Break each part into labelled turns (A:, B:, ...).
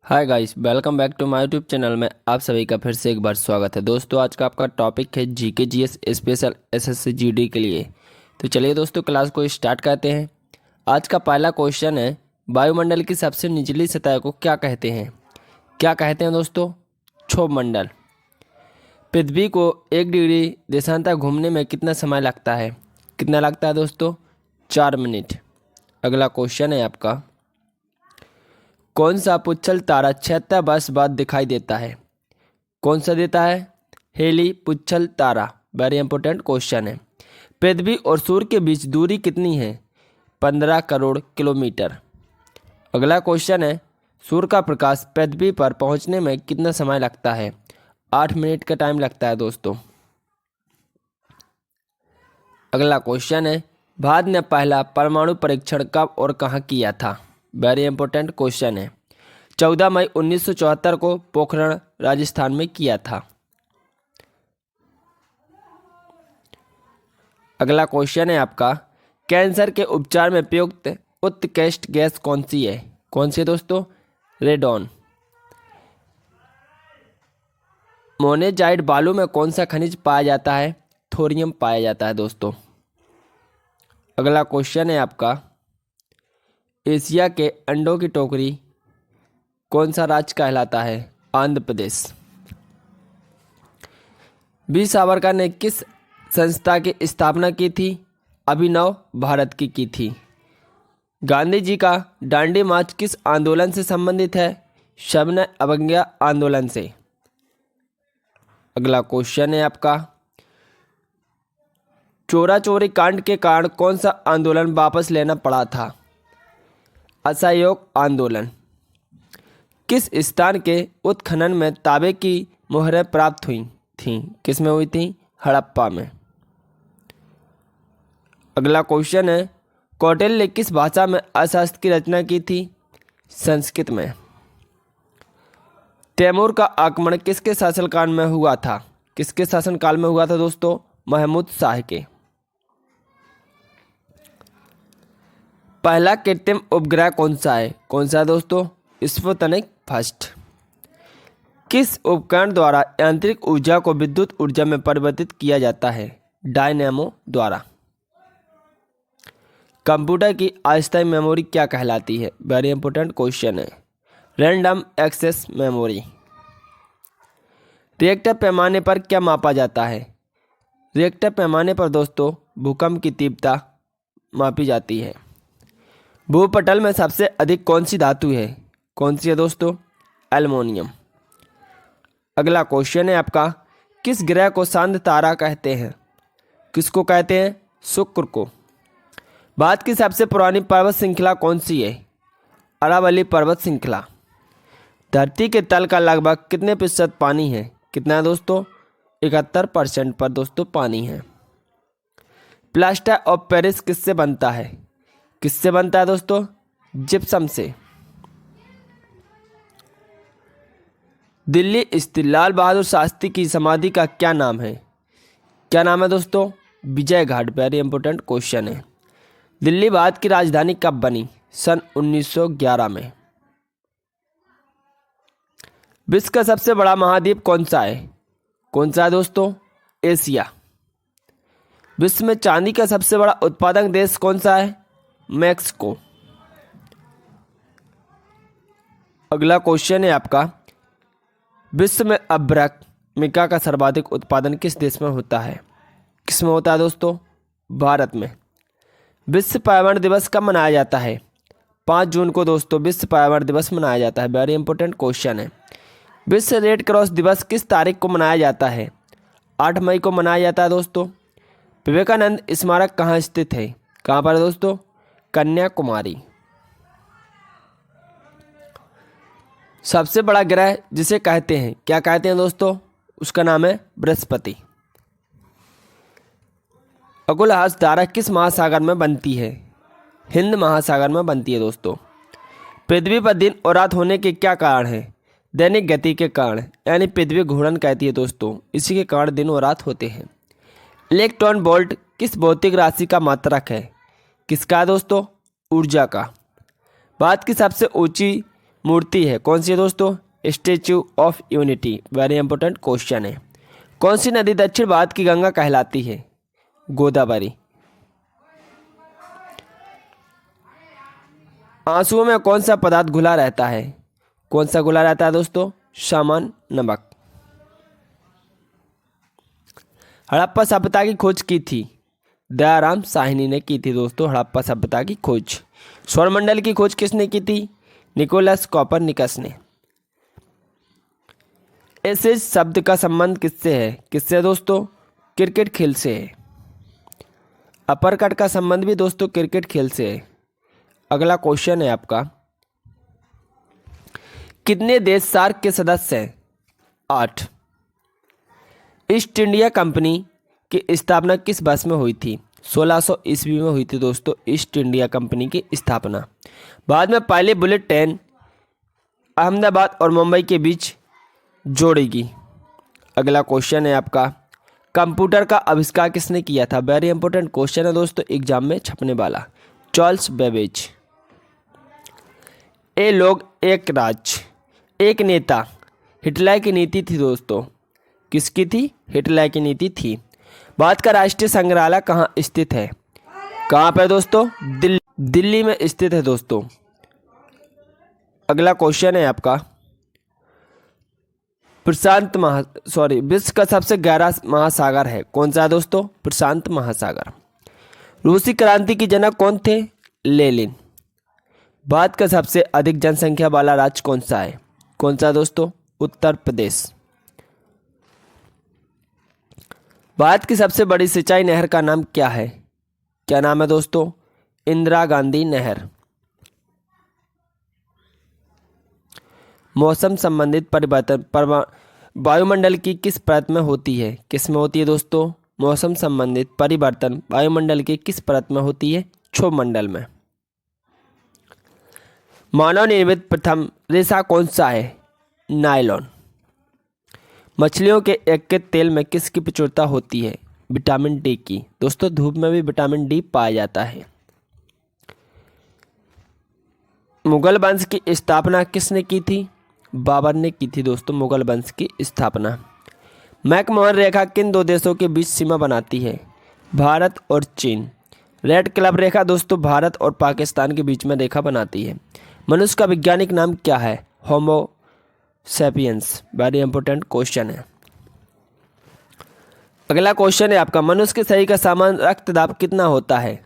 A: Hi guys, welcome back to my YouTube channel में आप सभी का फिर से एक बार स्वागत है। दोस्तों आज का आपका टॉपिक है GK GS special SSC GD के लिए। तो चलिए दोस्तों क्लास को स्टार्ट करते हैं। आज का पहला क्वेश्चन है, वायुमंडल की सबसे निचली सतह को क्या कहते हैं? क्या कहते हैं दोस्तों? क्षोभ मंडल। पृथ्वी को 1 डिग्री देशांतर घूमने में कितना समय लगता है? कितना लगता है दोस्तों? 4 मिनट। अगला क्वेश्चन है आपका, कौन सा पुच्छल तारा 76 वर्ष बाद दिखाई देता है? कौन सा देता है? हेली पुच्छल तारा। वेरी इंपॉर्टेंट क्वेश्चन है। पृथ्वी और सूर्य के बीच दूरी कितनी है? 15 करोड़ किलोमीटर। अगला क्वेश्चन है, सूर्य का प्रकाश पृथ्वी पर पहुंचने में कितना समय लगता है? 8 मिनट का टाइम लगता है दोस्तों। अगला क्वेश्चन है, भारत ने पहला परमाणु परीक्षण कब और कहाँ किया था? वेरी इंपॉर्टेंट क्वेश्चन है। 14 मई 1974 को पोखरण राजस्थान में किया था। अगला क्वेश्चन है आपका, कैंसर के उपचार में प्रयुक्त उत्कृष्ट गैस कौन सी है? कौन सी है दोस्तों? रेडॉन। मोनेजाइट बालू में कौन सा खनिज पाया जाता है? थोरियम पाया जाता है दोस्तों। अगला क्वेश्चन है आपका, एशिया के अंडों की टोकरी कौन सा राज्य कहलाता है? आंध्र प्रदेश। वीर सावरकर ने किस संस्था की स्थापना की थी? अभिनव भारत की थी। गांधी जी का दांडी मार्च किस आंदोलन से संबंधित है? सविनय अवज्ञा आंदोलन से। अगला क्वेश्चन है आपका, चोरा चोरी कांड के कारण कौन सा आंदोलन वापस लेना पड़ा था? असहयोग आंदोलन। किस स्थान के उत्खनन में तांबे की मोहरें प्राप्त हुई थीं? किस में हुई थी? हड़प्पा में। अगला क्वेश्चन है, कौटिल्य ने किस भाषा में अर्थशास्त्र की रचना की थी? संस्कृत में। तैमूर का आक्रमण किसके शासनकाल में हुआ था? किसके शासनकाल में हुआ था दोस्तों? महमूद शाह के। पहला कृत्रिम उपग्रह कौन सा है? कौन सा है दोस्तों? Sputnik first. किस उपकरण द्वारा यांत्रिक ऊर्जा को विद्युत ऊर्जा में परिवर्तित किया जाता है? डायनेमो द्वारा। कंप्यूटर की अस्थायी मेमोरी क्या कहलाती है? वेरी इंपॉर्टेंट क्वेश्चन है। Random access memory. रिएक्टर पैमाने पर क्या मापा जाता है? रिएक्टर पैमाने पर दोस्तों भूकंप की तीव्रता मापी जाती है। भूपटल में सबसे अधिक कौन सी धातु है? कौन सी है दोस्तों? एल्युमिनियम। अगला क्वेश्चन है आपका, किस ग्रह को शांत तारा कहते हैं? किसको कहते हैं? शुक्र को। भारत की सबसे पुरानी पर्वत श्रृंखला कौन सी है? अरावली पर्वत श्रृंखला। धरती के तल का लगभग कितने प्रतिशत पानी है? कितना है दोस्तों? 71% पर दोस्तों पानी है। प्लास्टर ऑफ पेरिस किससे बनता है? किससे बनता है दोस्तों? जिप्सम से। दिल्ली स्थित लाल बहादुर शास्त्री की समाधि का क्या नाम है? क्या नाम है दोस्तों? Vijay Ghat. Very important question है। दिल्ली भारत की राजधानी कब बनी? सन 1911 में। विश्व का सबसे बड़ा महाद्वीप कौन सा है? कौन सा है दोस्तों? एशिया। विश्व में चांदी का सबसे बड़ा उत्पादक देश कौन सा है? मैक्सिको। अगला क्वेश्चन है आपका, विश्व में अभ्रक मिका का सर्वाधिक उत्पादन किस देश में होता है? किस में होता है दोस्तों? भारत में। विश्व पर्यावरण दिवस कब मनाया जाता है? 5 जून को दोस्तों विश्व पर्यावरण दिवस मनाया जाता है। वेरी इंपॉर्टेंट क्वेश्चन है। विश्व रेड क्रॉस दिवस किस तारीख को मनाया जाता है? 8 मई को मनाया जाता है दोस्तों। विवेकानंद स्मारक कहाँ स्थित है? कहाँ पर दोस्तों? कन्याकुमारी। सबसे बड़ा ग्रह जिसे कहते हैं, क्या कहते हैं दोस्तों? उसका नाम है बृहस्पति। अकुलहास धारा किस महासागर में बनती है? हिंद महासागर में बनती है दोस्तों। पृथ्वी पर दिन और रात होने के क्या कारण है? दैनिक गति के कारण, यानी पृथ्वी घूर्णन कहती है दोस्तों, इसी के कारण दिन और रात होते हैं। इलेक्ट्रॉन वोल्ट किस भौतिक राशि का मात्रक है? किसका है दोस्तों? ऊर्जा का। भारत की सबसे ऊंची मूर्ति है? कौन सी है दोस्तों? Statue of unity. Very important question है। कौन सी नदी दक्षिण भारत की गंगा कहलाती है? गोदावरी। आंसुओं में कौन सा पदार्थ घुला रहता है? कौन सा घुला रहता है दोस्तों? सामान, नमक। हड़प्पा सभ्यता की खोज की थी? दयाराम साहनी ने की थी दोस्तों हड़प्पा सभ्यता की खोज। सौरमंडल की खोज किसने की थी? निकोलस कोपरनिकस ने। ऐसे शब्द का संबंध किससे है? किससे दोस्तों? क्रिकेट खेल से है। अपरकट का संबंध भी दोस्तों क्रिकेट खेल से है। अगला क्वेश्चन है आपका, कितने देश सार्क के सदस्य हैं? 8। ईस्ट इंडिया कंपनी की स्थापना किस वर्ष में हुई थी? 1600 ईस्वी में हुई थी दोस्तों ईस्ट इंडिया कंपनी की स्थापना। बाद में पहले बुलेट ट्रेन अहमदाबाद और मुंबई के बीच जोड़ेगी। अगला क्वेश्चन है आपका, कंप्यूटर का आविष्कार किसने किया था? वेरी इंपॉर्टेंट क्वेश्चन है दोस्तों एग्जाम में छपने वाला। Charles Babbage. ए लोग एक राज्य, एक नेता, हिटलर की नीति थी दोस्तों। किसकी थी? हिटलर की नीति थी। भारत का राष्ट्रीय संग्रहालय कहाँ स्थित है? कहाँ पर दोस्तों? दिल्ली में स्थित है दोस्तों। अगला क्वेश्चन है आपका, विश्व का सबसे गहरा महासागर है? कौन सा है दोस्तों? प्रशांत महासागर। रूसी क्रांति की जनक कौन थे? लेनिन। भारत का सबसे अधिक जनसंख्या वाला राज्य कौन सा है? कौन सा दोस्तों? उत्तर प्रदेश। भारत की सबसे बड़ी सिंचाई नहर का नाम क्या है? क्या नाम है दोस्तों? इंदिरा गांधी नहर। मौसम संबंधित परिवर्तन वायुमंडल की किस परत में होती है? किस में होती है दोस्तों? मौसम संबंधित परिवर्तन वायुमंडल की किस परत में होती है? क्षोभमंडल में। मानव निर्मित प्रथम रेशा कौन सा है? नायलॉन। मछलियों के यकृत तेल में किसकी प्रचुरता होती है? विटामिन डी की। दोस्तों धूप में भी विटामिन डी पाया जाता है। मुगल वंश की स्थापना किसने की थी? बाबर ने की थी दोस्तों मुगल वंश की स्थापना। मैकमोहन रेखा किन दो देशों के बीच सीमा बनाती है? भारत और चीन। रेड क्लब रेखा दोस्तों भारत और पाकिस्तान के बीच में रेखा बनाती है। मनुष्य का वैज्ञानिक नाम क्या है? Homo sapiens. Very important question है। अगला क्वेश्चन है आपका, मनुष्य के शरीर का सामान्य रक्तदाब कितना होता है?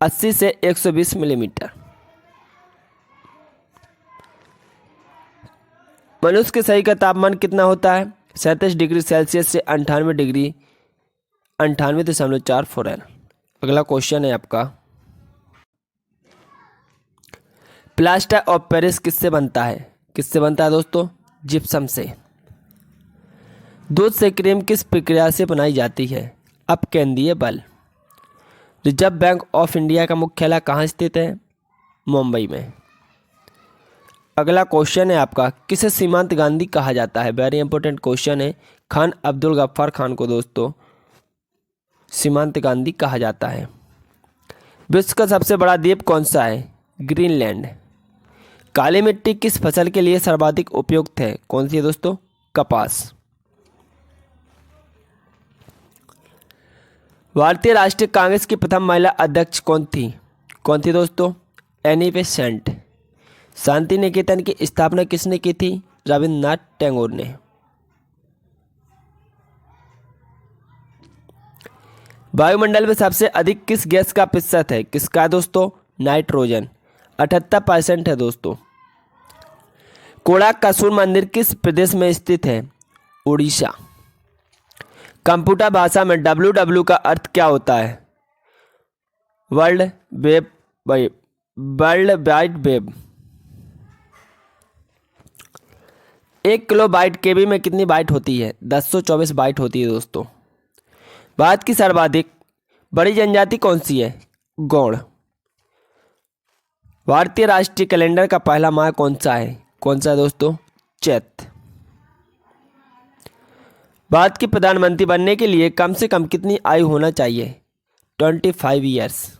A: 80 से 120 मिलीमीटर। मनुष्य के शरीर का तापमान कितना होता है? 37 डिग्री सेल्सियस से 98.4 फ़ारेनहाइट। अगला क्वेश्चन है आपका, प्लास्टर ऑफ पेरिस किससे बनता है? किससे बनता है दोस्तों? जिप्सम से। दूध से क्रीम किस प्रक्रिया से बनाई जाती है? अपकेंद्रीय बल। रिजर्व बैंक ऑफ इंडिया का मुख्यालय कहाँ स्थित है? मुंबई में। अगला क्वेश्चन है आपका, किसे सीमांत गांधी कहा जाता है? वेरी इंपॉर्टेंट क्वेश्चन है। खान अब्दुल गफ्फार खान को दोस्तों सीमांत गांधी कहा जाता है। विश्व का सबसे बड़ा द्वीप कौन सा है? ग्रीनलैंड। काली मिट्टी किस फसल के लिए सर्वाधिक उपयुक्त है? कौन सी है दोस्तों? कपास। भारतीय राष्ट्रीय कांग्रेस की प्रथम महिला अध्यक्ष कौन थी? कौन थी दोस्तों? Annie Besant. शांति निकेतन की स्थापना किसने की थी? रविन्द्रनाथ टैगोर ने। वायुमंडल में सबसे अधिक किस गैस का प्रतिशत है? किसका दोस्तों? नाइट्रोजन। 78% है दोस्तों। कोणार्क का सूर्य मंदिर किस प्रदेश में स्थित है? उड़ीसा। कंप्यूटर भाषा में WW का अर्थ क्या होता है? World wide web. 1 kilobyte KB में कितनी बाइट होती है? 1024 बाइट होती है दोस्तों। भारत की सर्वाधिक बड़ी जनजाति कौन सी है? गौड़। भारतीय राष्ट्रीय कैलेंडर का पहला माह कौन सा है? कौन सा है दोस्तों? चैत। भारत के प्रधानमंत्री बनने के लिए कम से कम कितनी आयु होना चाहिए? 25 ईयर्स।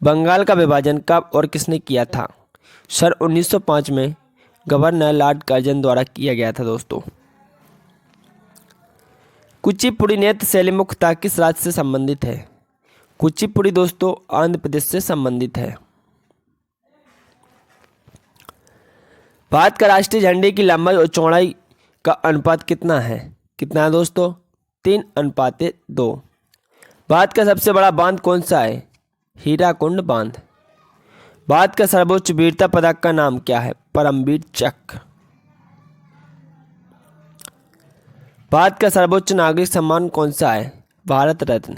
A: बंगाल का विभाजन कब और किसने किया था? सन 1905 में गवर्नर लॉर्ड कर्जन द्वारा किया गया था दोस्तों। कुचिपुड़ी नृत्य शैली मुख्यतः किस राज्य से संबंधित है? कुचिपुड़ी दोस्तों आंध्र प्रदेश से संबंधित है। भारत का राष्ट्रीय झंडे की लंबाई और चौड़ाई का अनुपात कितना है? कितना है दोस्तों? 3:2। भारत का सबसे बड़ा बांध कौन सा है? हीराकुंड बांध। भारत का सर्वोच्च वीरता पदक का नाम क्या है? परमवीर चक्र। भारत का सर्वोच्च नागरिक सम्मान कौन सा है? भारत रत्न।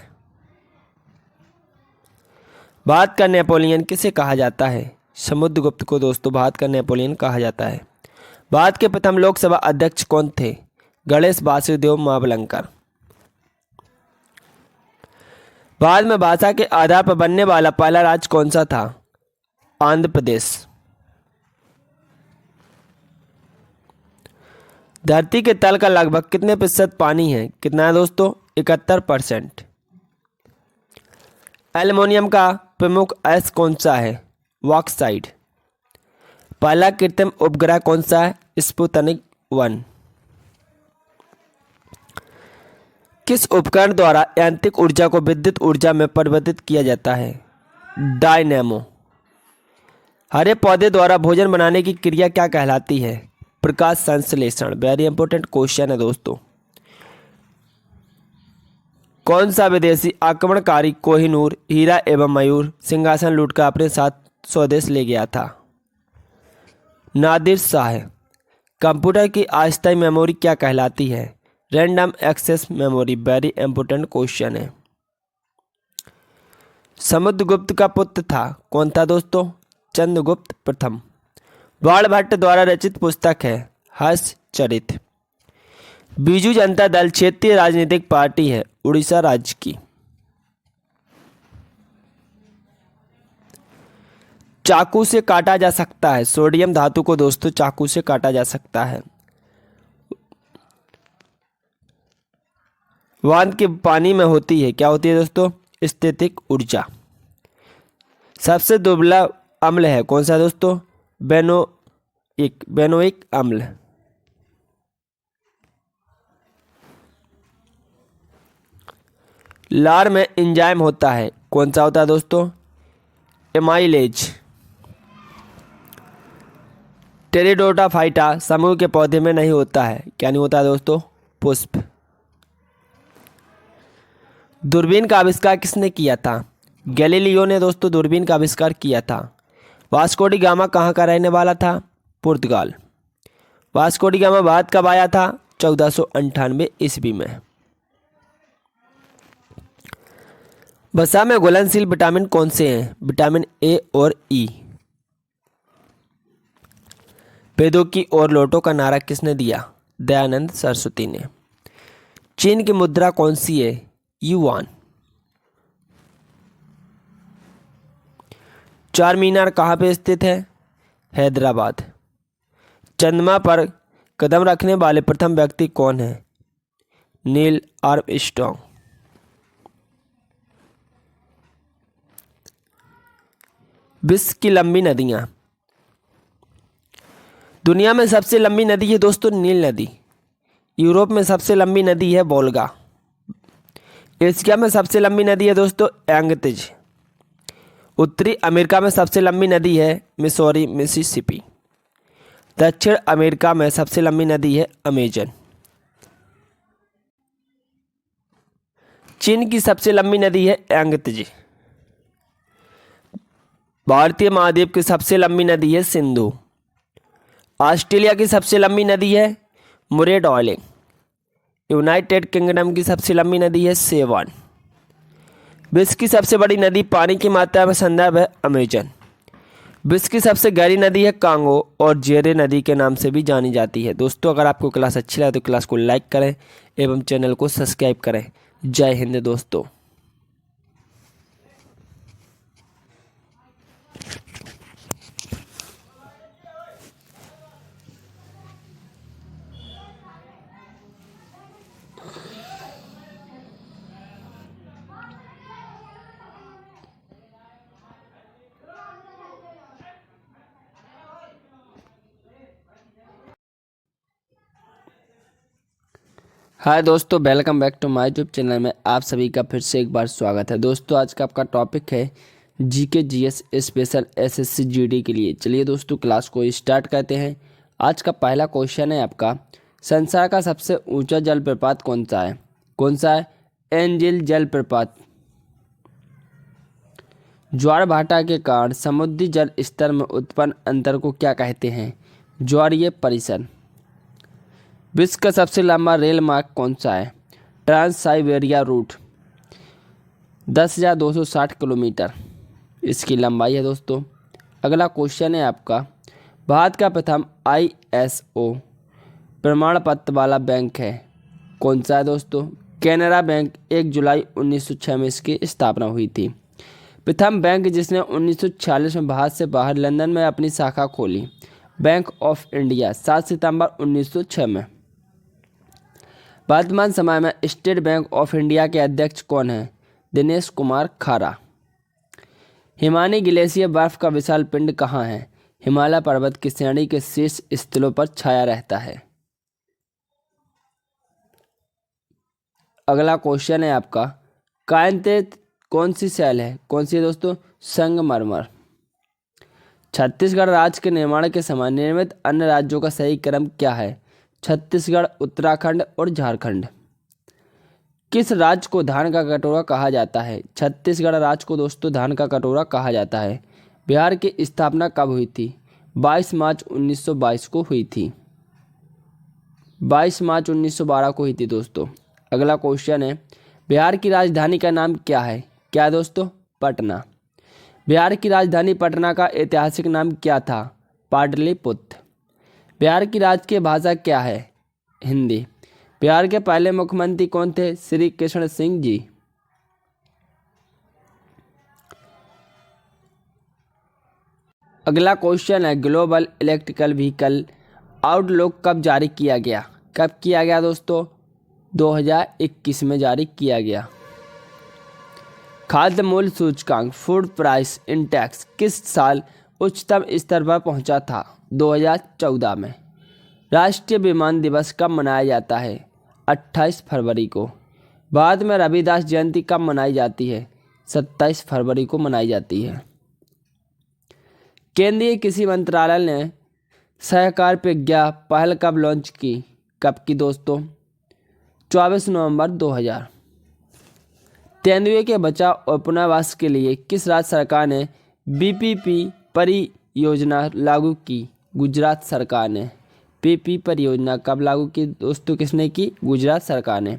A: भारत का नेपोलियन किसे कहा जाता है? समुद्रगुप्त को दोस्तों भारत का नेपोलियन कहा जाता है। भारत के प्रथम लोकसभा अध्यक्ष कौन थे? गणेश वासुदेव मावलंकर। भारत में भाषा के आधार पर बनने वाला पहला राज्य कौन सा था? आंध्र प्रदेश। धरती के तल का लगभग कितने प्रतिशत पानी है? कितना है दोस्तों? 71%। एल्युमिनियम का प्रमुख अयस्क कौन सा है? बॉक्साइट। पहला कृत्रिम उपग्रह कौन सा है? स्पुतनिक 1। किस उपकरण द्वारा यांत्रिक ऊर्जा को विद्युत ऊर्जा में परिवर्तित किया जाता है? डायनेमो। हरे पौधे द्वारा भोजन बनाने की क्रिया क्या कहलाती है? प्रकाश संश्लेषण। वेरी इंपॉर्टेंट क्वेश्चन है दोस्तों। कौन सा विदेशी आक्रमणकारी कोहिनूर हीरा एवं मयूर सिंहासन लूटकर अपने साथ स्वदेश ले गया था? नादिर शाह। कंप्यूटर की अस्थायी मेमोरी क्या कहलाती है? Random access memory. Very important question है। समुद्रगुप्त का पुत्र था कौन था दोस्तों? चंद्रगुप्त प्रथम। बाणभट्ट द्वारा रचित पुस्तक है हर्षचरित। बीजू जनता दल क्षेत्रीय राजनीतिक पार्टी है उड़ीसा राज्य की। चाकू से काटा जा सकता है। सोडियम धातु को दोस्तों चाकू से काटा जा सकता है। बांध के पानी में होती है, क्या होती है दोस्तों? स्थितिक ऊर्जा। सबसे दुर्लभ अम्ल है कौन सा दोस्तों? बेनोइक अम्ल। लार में एंजाइम होता है कौन सा होता है दोस्तों? एमाइलेज। टेरिडोटा फाइटा समूह के पौधे में नहीं होता है, क्या नहीं होता है दोस्तों? पुष्प। दूरबीन का आविष्कार किसने किया था? गैलीलियो ने दोस्तों दूरबीन का आविष्कार किया था। वास्को डी गामा कहाँ का रहने वाला था? पुर्तगाल। वास्को डी गामा भारत कब आया था? 1498 ईस्वी में। वसा में घुलनशील विटामिन कौन से हैं? विटामिन ए और ई। वेदों की ओर लौटो का नारा किसने दिया? दयानंद सरस्वती ने। चीन की मुद्रा कौन सी है? युआन। चार मीनार कहाँ पे स्थित है? हैदराबाद। चंद्रमा पर कदम रखने वाले प्रथम व्यक्ति कौन है? Neil Armstrong. विश्व की लंबी नदियां। दुनिया में सबसे लंबी नदी है दोस्तों नील नदी। यूरोप में सबसे लंबी नदी है वोल्गा। एशिया में सबसे लंबी नदी है दोस्तों यांगत्जे। उत्तरी अमेरिका में सबसे लंबी नदी है मिसौरी मिसिसिपी। दक्षिण अमेरिका में सबसे लंबी नदी है अमेजन। चीन की सबसे लंबी नदी है यांगत्जे। भारतीय महाद्वीप की सबसे लंबी नदी है सिंधु। ऑस्ट्रेलिया की सबसे लंबी नदी है मुरे डार्लिंग। यूनाइटेड किंगडम की सबसे लंबी नदी है सेवान। विश्व की सबसे बड़ी नदी पानी की मात्रा में संदर्भ है अमेजन। विश्व की सबसे गहरी नदी है कांगो और जेरे नदी के नाम से भी जानी जाती है। दोस्तों अगर आपको क्लास अच्छी लगे तो क्लास को लाइक करें एवं चैनल को सब्सक्राइब करें। जय हिंद दोस्तों। हाय दोस्तों, welcome back to my YouTube channel में आप सभी का फिर से एक बार स्वागत है। दोस्तों आज का आपका टॉपिक है GK GS special SSC GD के लिए। चलिए दोस्तों क्लास को स्टार्ट करते हैं। आज का पहला क्वेश्चन है आपका, संसार का सबसे ऊंचा जलप्रपात कौन सा है? कौन सा है? एंजिल जलप्रपात। ज्वार भाटा के कारण समुद्री जल स्तर में उत्पन्न अंतर को क्या कहते हैं? ज्वारीय परिसर। विश्व का सबसे लंबा रेल मार्ग कौन सा है? ट्रांस साइबेरिया रूट, 10,260 किलोमीटर इसकी लंबाई है दोस्तों। अगला क्वेश्चन है आपका, भारत का प्रथम ISO प्रमाण पत्र वाला बैंक है कौन सा है दोस्तों? कैनरा बैंक। 1 जुलाई 1906 में इसकी स्थापना हुई थी। प्रथम बैंक जिसने 1946 में भारत से बाहर लंदन में अपनी शाखा खोली, बैंक ऑफ इंडिया, 7 सितंबर 1906 में। वर्तमान समय में स्टेट बैंक ऑफ इंडिया के अध्यक्ष कौन हैं? दिनेश कुमार खारा। हिमानी ग्लेशियर बर्फ का विशाल पिंड कहाँ है? हिमालय पर्वत की श्रेणी के शीर्ष स्थलों पर छाया रहता है। अगला क्वेश्चन है आपका, कायंत्र कौन सी शैल है? कौन सी है दोस्तों? संगमरमर। छत्तीसगढ़ राज्य के निर्माण के समय निर्मित अन्य राज्यों का सही क्रम क्या है? छत्तीसगढ़, उत्तराखंड और झारखंड। किस राज्य को धान का कटोरा कहा जाता है? छत्तीसगढ़ राज्य को दोस्तों धान का कटोरा कहा जाता है। बिहार की स्थापना कब हुई थी? 22 मार्च 1922 को हुई थी। 22 मार्च 1912 को हुई थी दोस्तों। अगला क्वेश्चन है, बिहार की राजधानी का नाम क्या है? क्या दोस्तों? पटना। बिहार की राजधानी पटना का ऐतिहासिक नाम क्या था? पाटलिपुत्र। बिहार की राजकीय भाषा क्या है? हिंदी। बिहार के पहले मुख्यमंत्री कौन थे? श्री कृष्ण सिंह जी। अगला क्वेश्चन है, ग्लोबल इलेक्ट्रिकल व्हीकल आउटलुक कब जारी किया गया? कब किया गया दोस्तों? 2021 में जारी किया गया। खाद्य मूल्य सूचकांक फूड प्राइस इंडेक्स किस साल उच्चतम स्तर पर पहुंचा था? 2014 में। राष्ट्रीय विमान दिवस कब मनाया जाता है? 28 फरवरी को। भारत में रविदास जयंती कब मनाई जाती है? 27 फरवरी को मनाई जाती है। केंद्रीय कृषि मंत्रालय ने सहकार प्रज्ञा पहल कब लॉन्च की? कब की दोस्तों? 24 नवंबर 2000। तेंदुए के बचाव और पुनर्वास के लिए किस राज्य सरकार ने BPP परियोजना लागू की? गुजरात सरकार ने। PP परियोजना कब लागू की दोस्तों? किसने की? गुजरात सरकार ने।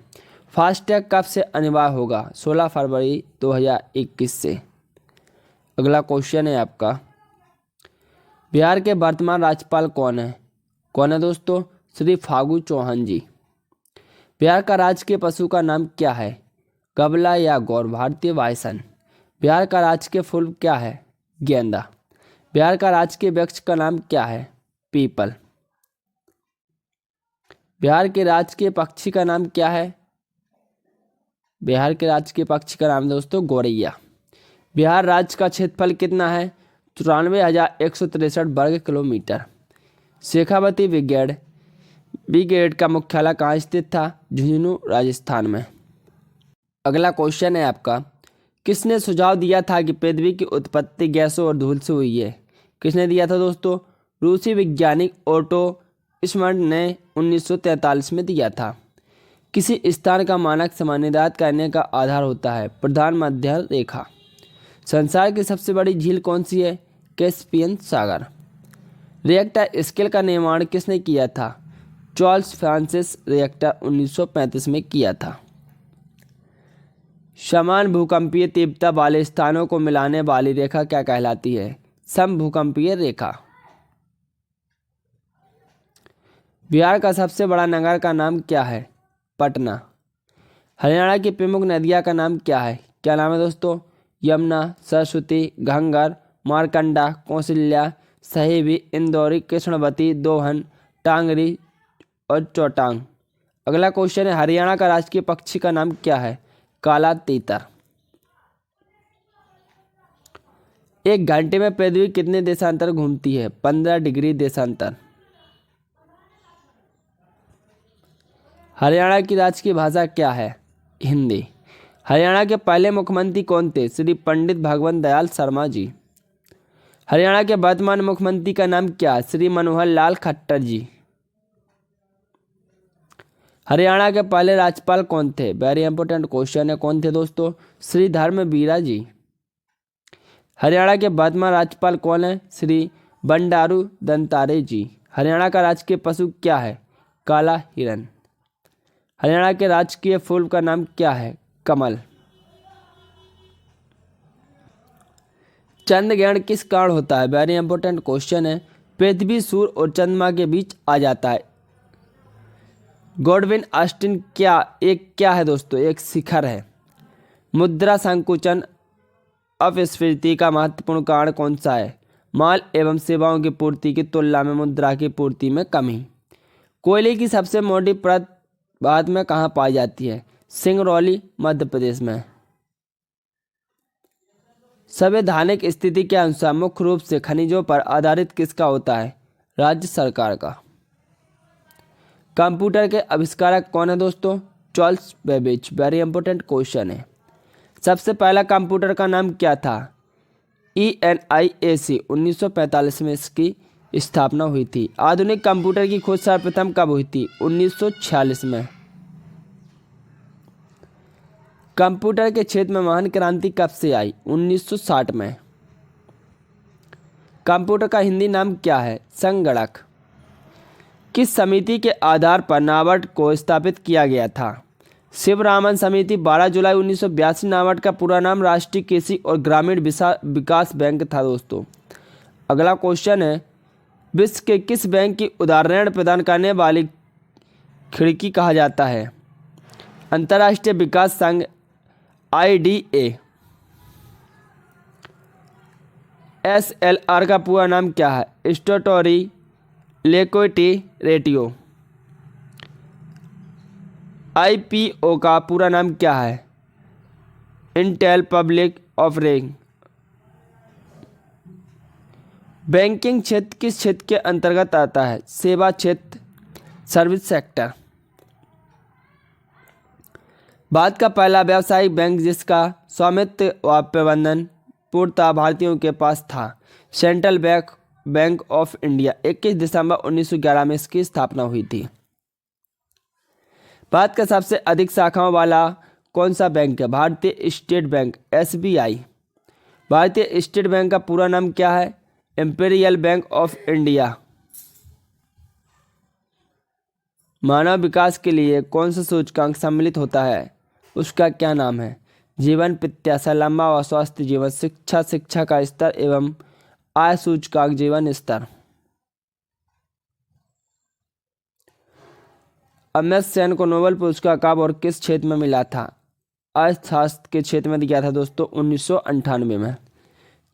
A: फास्टैग कब से अनिवार्य होगा? 16 फरवरी 2021 से। अगला क्वेश्चन है आपका, बिहार के वर्तमान राज्यपाल कौन है? कौन है दोस्तों? श्री फागू चौहान जी। बिहार का राजकीय पशु का नाम क्या है? गबला या गौर, भारतीय बायसन। बिहार का राजकीय फूल क्या है? गेंदा। बिहार का राजकीय वृक्ष का नाम क्या है? पीपल। बिहार के राजकीय पक्षी का नाम क्या है? बिहार के राजकीय पक्षी का नाम दोस्तों गौरैया। बिहार राज्य का क्षेत्रफल कितना है? 94,163 वर्ग किलोमीटर। शेखावती ब्रिगेड का मुख्यालय कहाँ स्थित था? झुंझुनू, राजस्थान में। अगला क्वेश्चन है आपका, किसने सुझाव दिया था कि पृथ्वी की उत्पत्ति गैसों और धूल से हुई है? किसने दिया था दोस्तों? रूसी वैज्ञानिक ओटो स्मार्ट ने 1943 में दिया था। किसी स्थान का मानक समय निर्धारित करने का आधार होता है प्रधान मध्य रेखा। संसार की सबसे बड़ी झील कौन सी है? कैस्पियन सागर। रिएक्टर स्केल का निर्माण किसने किया था? चार्ल्स फ्रांसिस रिएक्टर 1935 में किया था। समान भूकंपीय तीव्रता वाले स्थानों को मिलाने वाली रेखा क्या कहलाती है? समभूकंपीय रेखा। बिहार का सबसे बड़ा नगर का नाम क्या है? पटना। हरियाणा की प्रमुख नदियां का नाम क्या है? क्या नाम है दोस्तों? यमुना, सरस्वती, घंगर, मारकंडा, कौशल्या, सहेबी, इंदौरी, कृष्णवती, दोहन, टांगरी और चौटांग। अगला क्वेश्चन है, हरियाणा का राजकीय पक्षी का नाम क्या है? काला तीतर। एक घंटे में पृथ्वी कितने देशांतर घूमती है? 15 डिग्री देशांतर। हरियाणा की राजकीय भाषा क्या है? हिंदी। हरियाणा के पहले मुख्यमंत्री कौन थे? श्री पंडित भगवंत दयाल शर्मा जी। हरियाणा के वर्तमान मुख्यमंत्री का नाम क्या है? श्री मनोहर लाल खट्टर जी। हरियाणा के पहले राज्यपाल कौन थे? वेरी इंपॉर्टेंट क्वेश्चन है। कौन थे दोस्तों? श्री धर्मवीरा जी। हरियाणा के वर्तमान राज्यपाल कौन है? श्री बंडारू दत्तात्रेय जी। हरियाणा का राजकीय पशु क्या है? काला हिरन। हरियाणा के राजकीय फूल का नाम क्या है? कमल। चंद्र ग्रहण किस कारण होता है? वेरी इंपॉर्टेंट क्वेश्चन है। पृथ्वी, सूर्य और चंद्रमा के बीच आ जाता है। गॉडविन ऑस्टिन क्या है दोस्तों? एक शिखर है। मुद्रा संकुचन अपस्फीति का महत्वपूर्ण कारण कौन सा है? माल एवं सेवाओं की पूर्ति की तुलना में मुद्रा की पूर्ति में कमी। कोयले की सबसे मोटी परत भारत में कहाँ पाई जाती है? सिंगरौली, मध्य प्रदेश में। संवैधानिक स्थिति के अनुसार मुख्य रूप से खनिजों पर आधारित किसका होता है? राज्य सरकार का। कंप्यूटर के आविष्कारक कौन है दोस्तों? Charles Babbage. Very important question है। सबसे पहला कंप्यूटर का नाम क्या था? ENIAC। 1945 में इसकी स्थापना हुई थी। आधुनिक कंप्यूटर की खोज सर्वप्रथम कब हुई थी? 1946 में। कंप्यूटर के क्षेत्र में महान क्रांति कब से आई? 1960 में। कंप्यूटर का हिंदी नाम क्या है? संगणक। किस समिति के आधार पर नाबार्ड को स्थापित किया गया था? शिवरामन समिति। 12 जुलाई 1982। नाबार्ड का पूरा नाम राष्ट्रीय कृषि और ग्रामीण विकास बैंक था दोस्तों। अगला क्वेश्चन है, विश्व के किस बैंक की उदार ऋण प्रदान करने वाली खिड़की कहा जाता है? अंतर्राष्ट्रीय विकास संघ IDA। SLR का पूरा नाम क्या है? Statutory liquidity ratio. IPO का पूरा नाम क्या है? Intel public offering. बैंकिंग क्षेत्र किस क्षेत्र के अंतर्गत आता है? सेवा क्षेत्र, सर्विस सेक्टर। भारत का पहला व्यावसायिक बैंक जिसका स्वामित्व व प्रबंधन पूर्णतः भारतीयों के पास था? Central bank of India. 21 दिसंबर 1911 में इसकी स्थापना हुई थी। भारत का सबसे अधिक शाखाओं वाला कौन सा बैंक है? भारतीय स्टेट बैंक, SBI। भारतीय स्टेट बैंक का पूरा नाम क्या है? Imperial bank of India. मानव विकास के लिए कौन सा सूचकांक सम्मिलित होता है? उसका क्या नाम है? जीवन प्रत्याशा, लंबा व स्वस्थ जीवन, शिक्षा का स्तर एवं आय सूचकांक जीवन स्तर। अमर्त्य सेन को नोबेल पुरस्कार कब और किस क्षेत्र में मिला था? अर्थशास्त्र के क्षेत्र में दिया था दोस्तों 1998 में।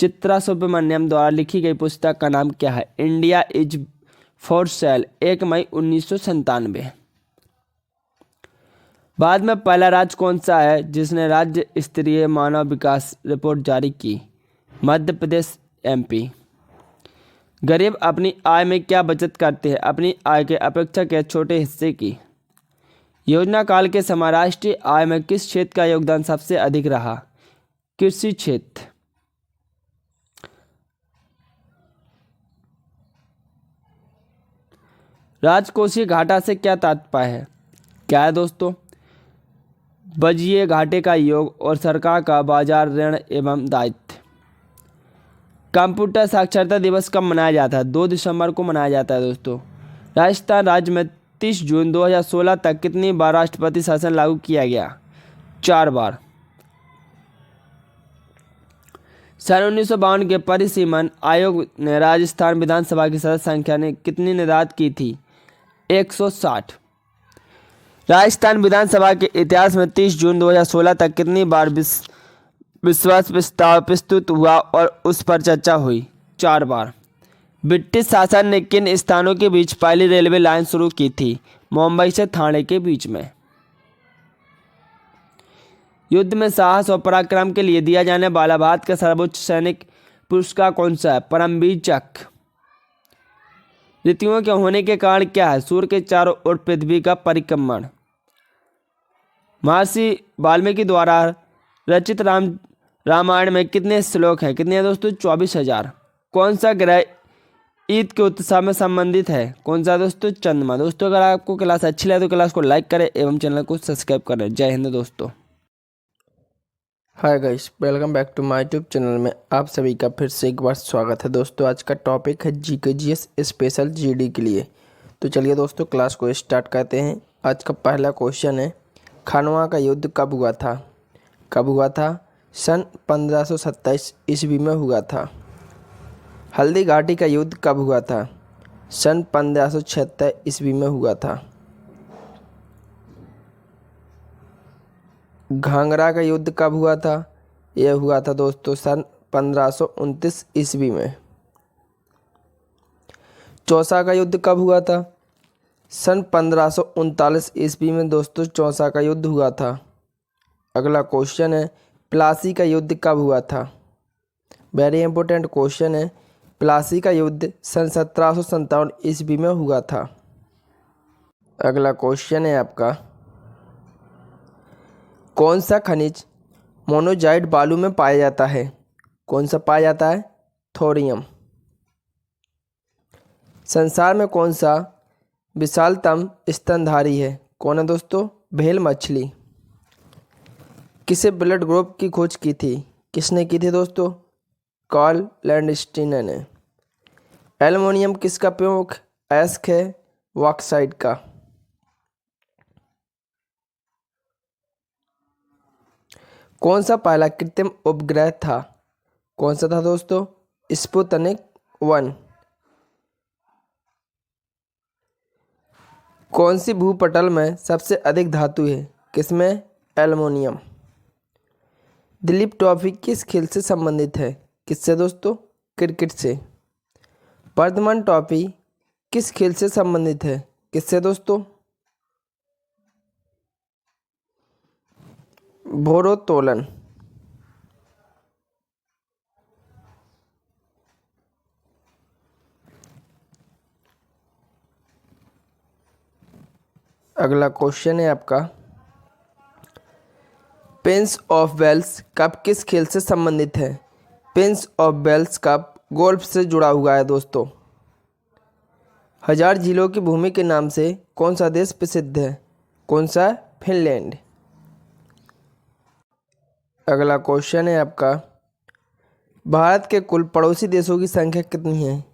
A: चित्रा सुब्रमण्यम द्वारा लिखी गई पुस्तक का नाम क्या है? India is for sale. 1 मई 1997। बाद में पहला राज्य कौन सा है जिसने राज्य स्तरीय मानव विकास रिपोर्ट जारी की? मध्य प्रदेश, MP। गरीब अपनी आय में क्या बचत करते हैं? अपनी आय के अपेक्षाकृत छोटे हिस्से की। योजना काल के समय राष्ट्रीय आय में किस क्षेत्र का योगदान सबसे अधिक रहा? कृषि क्षेत्र। राजकोषीय घाटा से क्या तात्पर्य है? क्या है दोस्तों? बजटीय घाटे का योग और सरकार का बाजार ऋण एवं दायित्व। कंप्यूटर साक्षरता दिवस कब मनाया जाता है? 2 दिसंबर को मनाया जाता है दोस्तों। राजस्थान राज्य में 30 जून 2016 तक कितनी बार राष्ट्रपति शासन लागू किया गया? 4 बार। सन 1952 के परिसीमन आयोग ने राजस्थान विधानसभा की सदस्य संख्या ने कितनी निर्धारित की थी? 160। राजस्थान विधानसभा के इतिहास में 30 जून 2016 तक कितनी बार विश्वास प्रस्ताव प्रस्तुत हुआ और उस पर चर्चा हुई? 4 बार। ब्रिटिश शासन ने किन स्थानों के बीच पहली रेलवे लाइन शुरू की थी? मुंबई से ठाणे के बीच में। युद्ध में साहस और पराक्रम के लिए दिया जाने वाला भारत का सर्वोच्च सैनिक पुरस्कार कौन सा है? परमवीर चक्र। ऋतुओं के होने के कारण क्या है? सूर्य के चारों ओर पृथ्वी का परिक्रमण। महर्षि वाल्मीकि द्वारा रचित रामायण में कितने श्लोक हैं? कितने हैं दोस्तों? 24,000। कौन सा ग्रह ईद के उत्सव में संबंधित है? कौन सा दोस्तों? चंद्रमा। दोस्तों अगर आपको क्लास अच्छी लगे तो क्लास को लाइक करें एवं चैनल को सब्सक्राइब करें। जय हिंद दोस्तों। Hi guys, welcome back to my YouTube channel में आप सभी का फिर से एक बार स्वागत है। दोस्तों आज का टॉपिक है जीके जीएस स्पेशल जीडी के लिए। तो चलिए दोस्तों क्लास को स्टार्ट करते हैं। आज का पहला क्वेश्चन है, खानवा का युद्ध कब हुआ था? कब हुआ था? सन 1527 ईस्वी में हुआ था। हल्दी घाटी का युद्ध कब हुआ था? सन 1576 ईस्वी में हुआ था। घाघरा का युद्ध कब हुआ था? यह हुआ था दोस्तों सन 1529 ईस्वी में। चौसा का युद्ध कब हुआ था? सन 1539 ईस्वी में दोस्तों चौसा का युद्ध हुआ था। अगला क्वेश्चन है, प्लासी का युद्ध कब हुआ था? वेरी इंपॉर्टेंट क्वेश्चन है। प्लासी का युद्ध सन 1757 ईस्वी में हुआ था। अगला क्वेश्चन है आपका, कौन सा खनिज मोनोजाइट बालू में पाया जाता है? कौन सा पाया जाता है? थोरियम। संसार में कौन सा विशालतम स्तनधारी है? कौन है दोस्तों? व्हेल मछली। किसे ब्लड ग्रुप की खोज की थी? किसने की थी दोस्तों? कार्ल लैंडस्टीन ने। एल्युमिनियम किसका प्रमुख अयस्क है? बॉक्साइट का। कौन सा पहला कृत्रिम उपग्रह था? कौन सा था दोस्तों? स्पुतनिक 1। कौन सी भूपटल में सबसे अधिक धातु है? किसमें? एल्युमिनियम। दिलीप ट्रॉफी किस खेल से संबंधित है? किससे दोस्तों? क्रिकेट से। वर्धमान ट्रॉफी किस खेल से संबंधित है? किससे दोस्तों? भारोत्तोलन। अगला क्वेश्चन है आपका, प्रिंस ऑफ वेल्स कप किस खेल से संबंधित है? Prince of Wales cup golf से जुड़ा हुआ है दोस्तों। हजार झीलों की भूमि के नाम से कौन सा देश प्रसिद्ध है? कौन सा? फिनलैंड। अगला क्वेश्चन है आपका, भारत के कुल पड़ोसी देशों की संख्या कितनी है?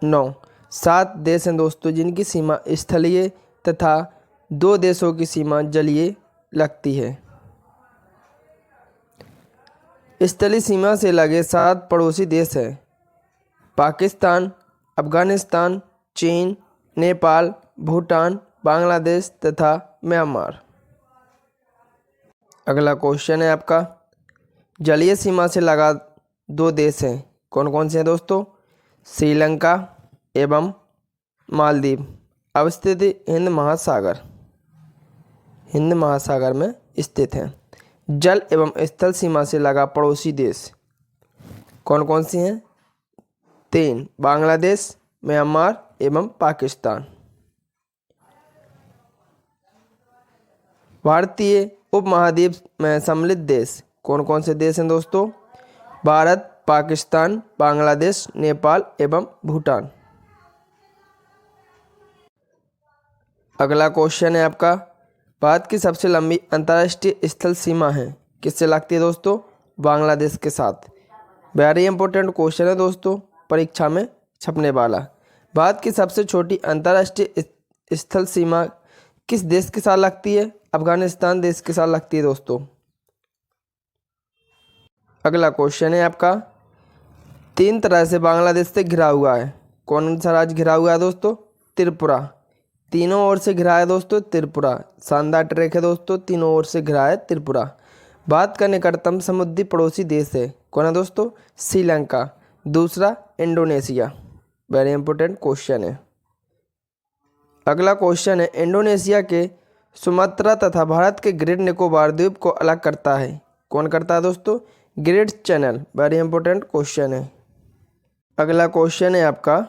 A: 9। 7 देश हैं दोस्तों जिनकी सीमा स्थलीय तथा 2 देशों की सीमा जलीय लगती है। स्थलीय सीमा से लगे 7 पड़ोसी देश हैं, पाकिस्तान, अफगानिस्तान, चीन, नेपाल, भूटान, बांग्लादेश तथा म्यांमार। अगला क्वेश्चन है आपका, जलीय सीमा से लगा 2 देश हैं, कौन कौन से हैं दोस्तों? श्रीलंका एवं मालदीव, अवस्थित हिंद महासागर में स्थित हैं। जल एवं स्थल सीमा से लगा पड़ोसी देश कौन कौन से हैं? 3, बांग्लादेश, म्यांमार एवं पाकिस्तान। भारतीय उपमहाद्वीप में सम्मिलित देश कौन कौन से देश हैं दोस्तों? भारत, पाकिस्तान, बांग्लादेश, नेपाल एवं भूटान। अगला क्वेश्चन है आपका, भारत की सबसे लंबी अंतर्राष्ट्रीय स्थल सीमा है, किससे लगती है दोस्तों? बांग्लादेश के साथ। वेरी इंपॉर्टेंट क्वेश्चन है दोस्तों, परीक्षा में छपने वाला। भारत की सबसे छोटी अंतर्राष्ट्रीय स्थल सीमा किस देश के साथ लगती है? अफगानिस्तान देश के साथ लगती है दोस्तों। अगला क्वेश्चन है आपका, 3 तरह से बांग्लादेश से घिरा हुआ है, कौन सा राज्य घिरा हुआ है दोस्तों? त्रिपुरा। तीनों ओर से घिरा है दोस्तों त्रिपुरा। शानदार ट्रैक है दोस्तों, तीनों ओर से घिरा है त्रिपुरा। भारत का निकटतम समुद्री पड़ोसी देश है, कौन है दोस्तों? श्रीलंका। दूसरा इंडोनेशिया। वेरी इंपॉर्टेंट क्वेश्चन है। अगला क्वेश्चन है, इंडोनेशिया के सुमात्रा तथा भारत के ग्रेट निकोबार द्वीप को अलग करता है, कौन करता है दोस्तों? Great channel. Very important question है। अगला क्वेश्चन है आपका,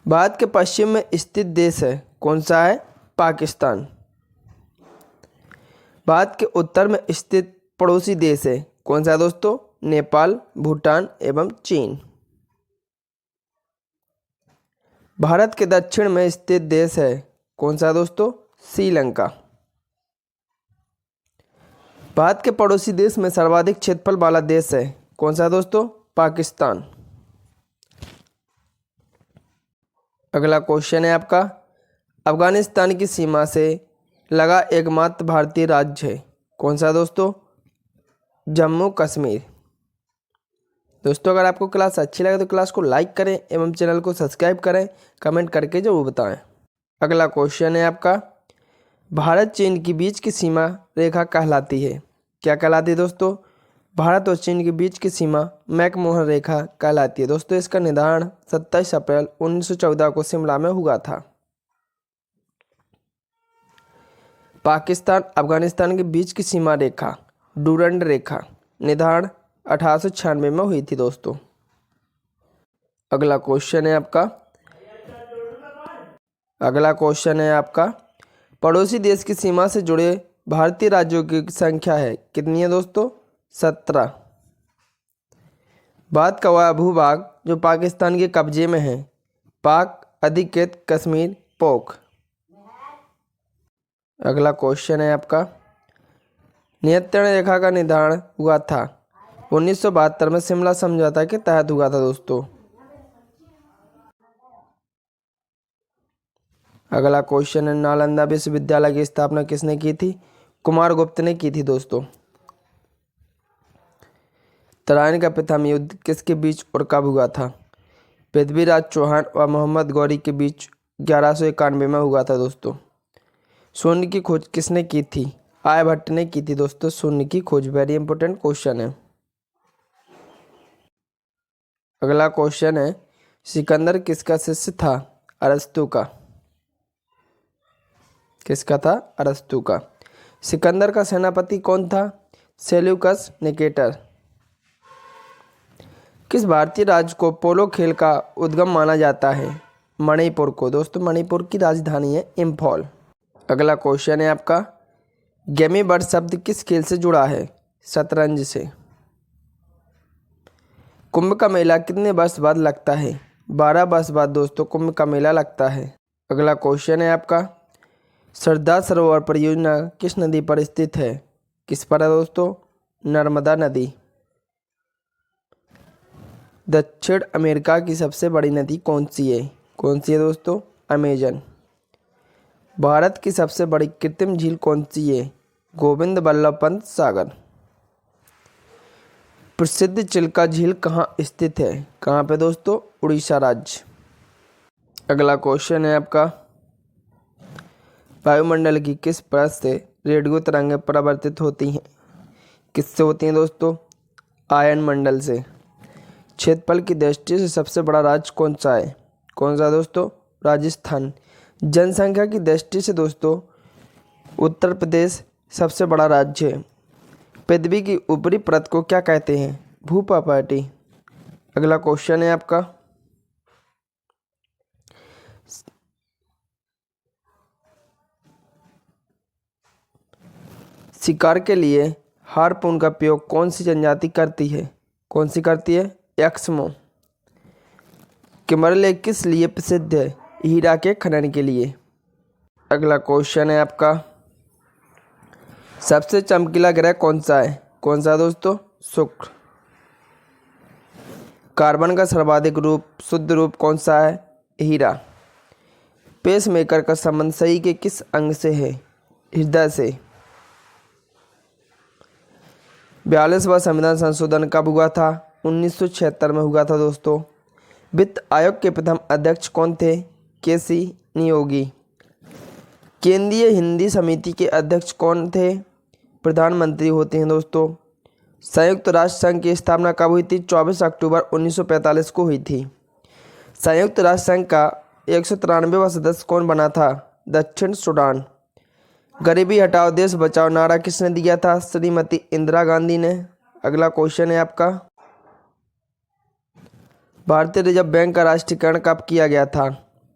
A: भारत के पश्चिम में स्थित देश है, कौन सा है? पाकिस्तान। भारत के उत्तर में स्थित पड़ोसी देश है कौन सा है दोस्तों? नेपाल, भूटान एवं चीन। भारत के दक्षिण में स्थित देश है कौन सा है दोस्तों? श्रीलंका। भारत के पड़ोसी देश में सर्वाधिक क्षेत्रफल वाला देश है कौन सा है दोस्तों? पाकिस्तान। अगला क्वेश्चन है आपका, अफगानिस्तान की सीमा से लगा एकमात्र भारतीय राज्य है कौन सा दोस्तों? जम्मू कश्मीर। दोस्तों अगर आपको क्लास अच्छी लगे तो क्लास को लाइक करें एवं चैनल को सब्सक्राइब करें, कमेंट करके जरूर बताएं। अगला क्वेश्चन है आपका, भारत चीन के बीच की सीमा रेखा कहलाती है, क्या कहलाती है दोस्तों? भारत और चीन के बीच की सीमा मैकमोहन रेखा कहलाती है। दोस्तों इसका निर्धारण 27 अप्रैल 1914 को शिमला में हुआ था। पाकिस्तान अफगानिस्तान के बीच की सीमा रेखा डूरंड रेखा निर्धारण 1896 में हुई थी दोस्तों। अगला क्वेश्चन है आपका, पड़ोसी देश की सीमा से जुड़े भारतीय राज्यों की संख्या है कितनी है दोस्तों? 17। भारत का वह भूभाग जो पाकिस्तान के कब्जे में है, पाक अधिकृत कश्मीर पोक। अगला क्वेश्चन है आपका, नियंत्रण रेखा का निर्धारण हुआ था 1972 में शिमला समझौता के तहत हुआ था दोस्तों। अगला क्वेश्चन है, नालंदा विश्वविद्यालय की स्थापना किसने की थी? कुमारगुप्त ने की थी दोस्तों। तराइन का प्रथम युद्ध किसके बीच और कब हुआ था? पृथ्वीराज चौहान और मोहम्मद गौरी के बीच 1191 में हुआ था दोस्तों। शून्य की खोज किसने की थी? आर्यभट्ट ने की थी दोस्तों शून्य की खोज। वेरी इंपॉर्टेंट क्वेश्चन है। अगला क्वेश्चन है, सिकंदर किसका शिष्य था? अरस्तु का। किसका था? अरस्तु का। सिकंदर का सेनापति कौन था? Seleucus Nicator. किस भारतीय राज्य को पोलो खेल का उद्गम माना जाता है? मणिपुर को। दोस्तों मणिपुर की राजधानी है इम्फॉल। अगला क्वेश्चन है आपका, गेमी बर्ड शब्द किस खेल से जुड़ा है? शतरंज से। कुंभ का मेला कितने वर्ष बाद लगता है? 12 वर्ष बाद दोस्तों कुंभ का मेला लगता है। अगला क्वेश्चन है आपका, सरदार सरोवर परियोजना किस नदी पर स्थित है? किस पर है दोस्तों? नर्मदा नदी। दक्षिण अमेरिका की सबसे बड़ी नदी कौन सी है? कौन सी है दोस्तों? अमेजन। भारत की सबसे बड़ी कृत्रिम झील कौन सी है? गोविंद बल्लभ पंत सागर। प्रसिद्ध चिल्का झील कहाँ स्थित है? कहाँ पे दोस्तों? उड़ीसा राज्य। अगला क्वेश्चन है आपका, वायुमंडल की किस परत से रेडियो तरंगें परावर्तित होती हैं? किससे होती हैं दोस्तों? आयन मंडल से। क्षेत्रफल की दृष्टि से सबसे बड़ा राज्य कौन सा है? कौन सा दोस्तों? राजस्थान। जनसंख्या की दृष्टि से दोस्तों उत्तर प्रदेश सबसे बड़ा राज्य है। पृथ्वी की ऊपरी परत को क्या कहते हैं? भूसपाटी। अगला क्वेश्चन है आपका, शिकार के लिए हार्पून का प्रयोग कौन सी जनजाति करती है? कौन सी करती है? एक्समो। किमर लेक किस लिए प्रसिद्ध है? हीरा के खनन के लिए। अगला क्वेश्चन है आपका, सबसे चमकीला ग्रह कौन सा है? कौन सा दोस्तों? शुक्र। कार्बन का सर्वाधिक शुद्ध रूप कौन सा है? हीरा। पेसमेकर का संबंध शरीर के किस अंग से है? हृदय से। 42वां संविधान संशोधन कब हुआ था? 1976 में हुआ था दोस्तों। वित्त आयोग के प्रथम अध्यक्ष कौन थे? केसी नियोगी। केंद्रीय हिंदी समिति के अध्यक्ष कौन थे? प्रधानमंत्री होते हैं दोस्तों। संयुक्त राष्ट्र संघ की स्थापना कब हुई थी? 24 अक्टूबर 1945 को हुई थी। संयुक्त राष्ट्र संघ का 193वां सदस्य कौन बना था? दक्षिण सूडान। गरीबी हटाओ देश बचाओ नारा किसने दिया था? श्रीमती इंदिरा गांधी ने। अगला क्वेश्चन है आपका, भारतीय रिजर्व बैंक का राष्ट्रीयकरण कब किया गया था?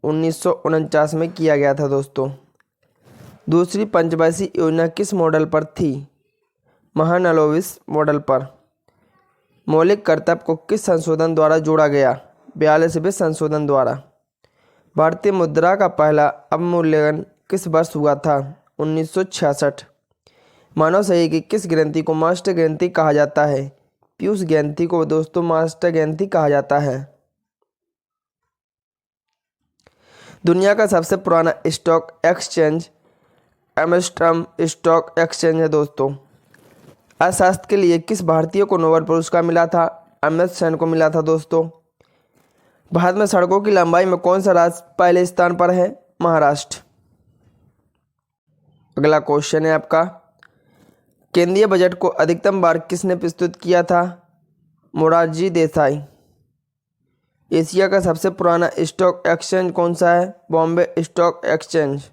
A: 1949 में किया गया था दोस्तों।
B: दूसरी पंचवर्षीय योजना किस मॉडल पर थी? महालनोबिस मॉडल पर। मौलिक कर्तव्य को किस संशोधन द्वारा जोड़ा गया? 42वें संशोधन द्वारा। भारतीय मुद्रा का पहला अवमूल्यन किस वर्ष हुआ था? 1966। मानव शरीर की किस ग्रंथि को मास्टर ग्रंथि कहा जाता है? पीयूष ग्रंथि को दोस्तों मास्टर ग्रंथि कहा जाता है। दुनिया का सबसे पुराना stock exchange Amsterdam stock exchange है दोस्तों। अर्थशास्त्र के लिए किस भारतीय को नोबेल पुरस्कार मिला था? अमित सेन को मिला था दोस्तों। भारत में सड़कों की लंबाई में कौन सा राज्य पहले स्थान पर है? महाराष्ट्र। अगला क्वेश्चन है आपका, केंद्रीय बजट को अधिकतम बार किसने प्रस्तुत किया था? मोरारजी देसाई। एशिया का सबसे पुराना स्टॉक एक्सचेंज कौन सा है? Bombay stock exchange.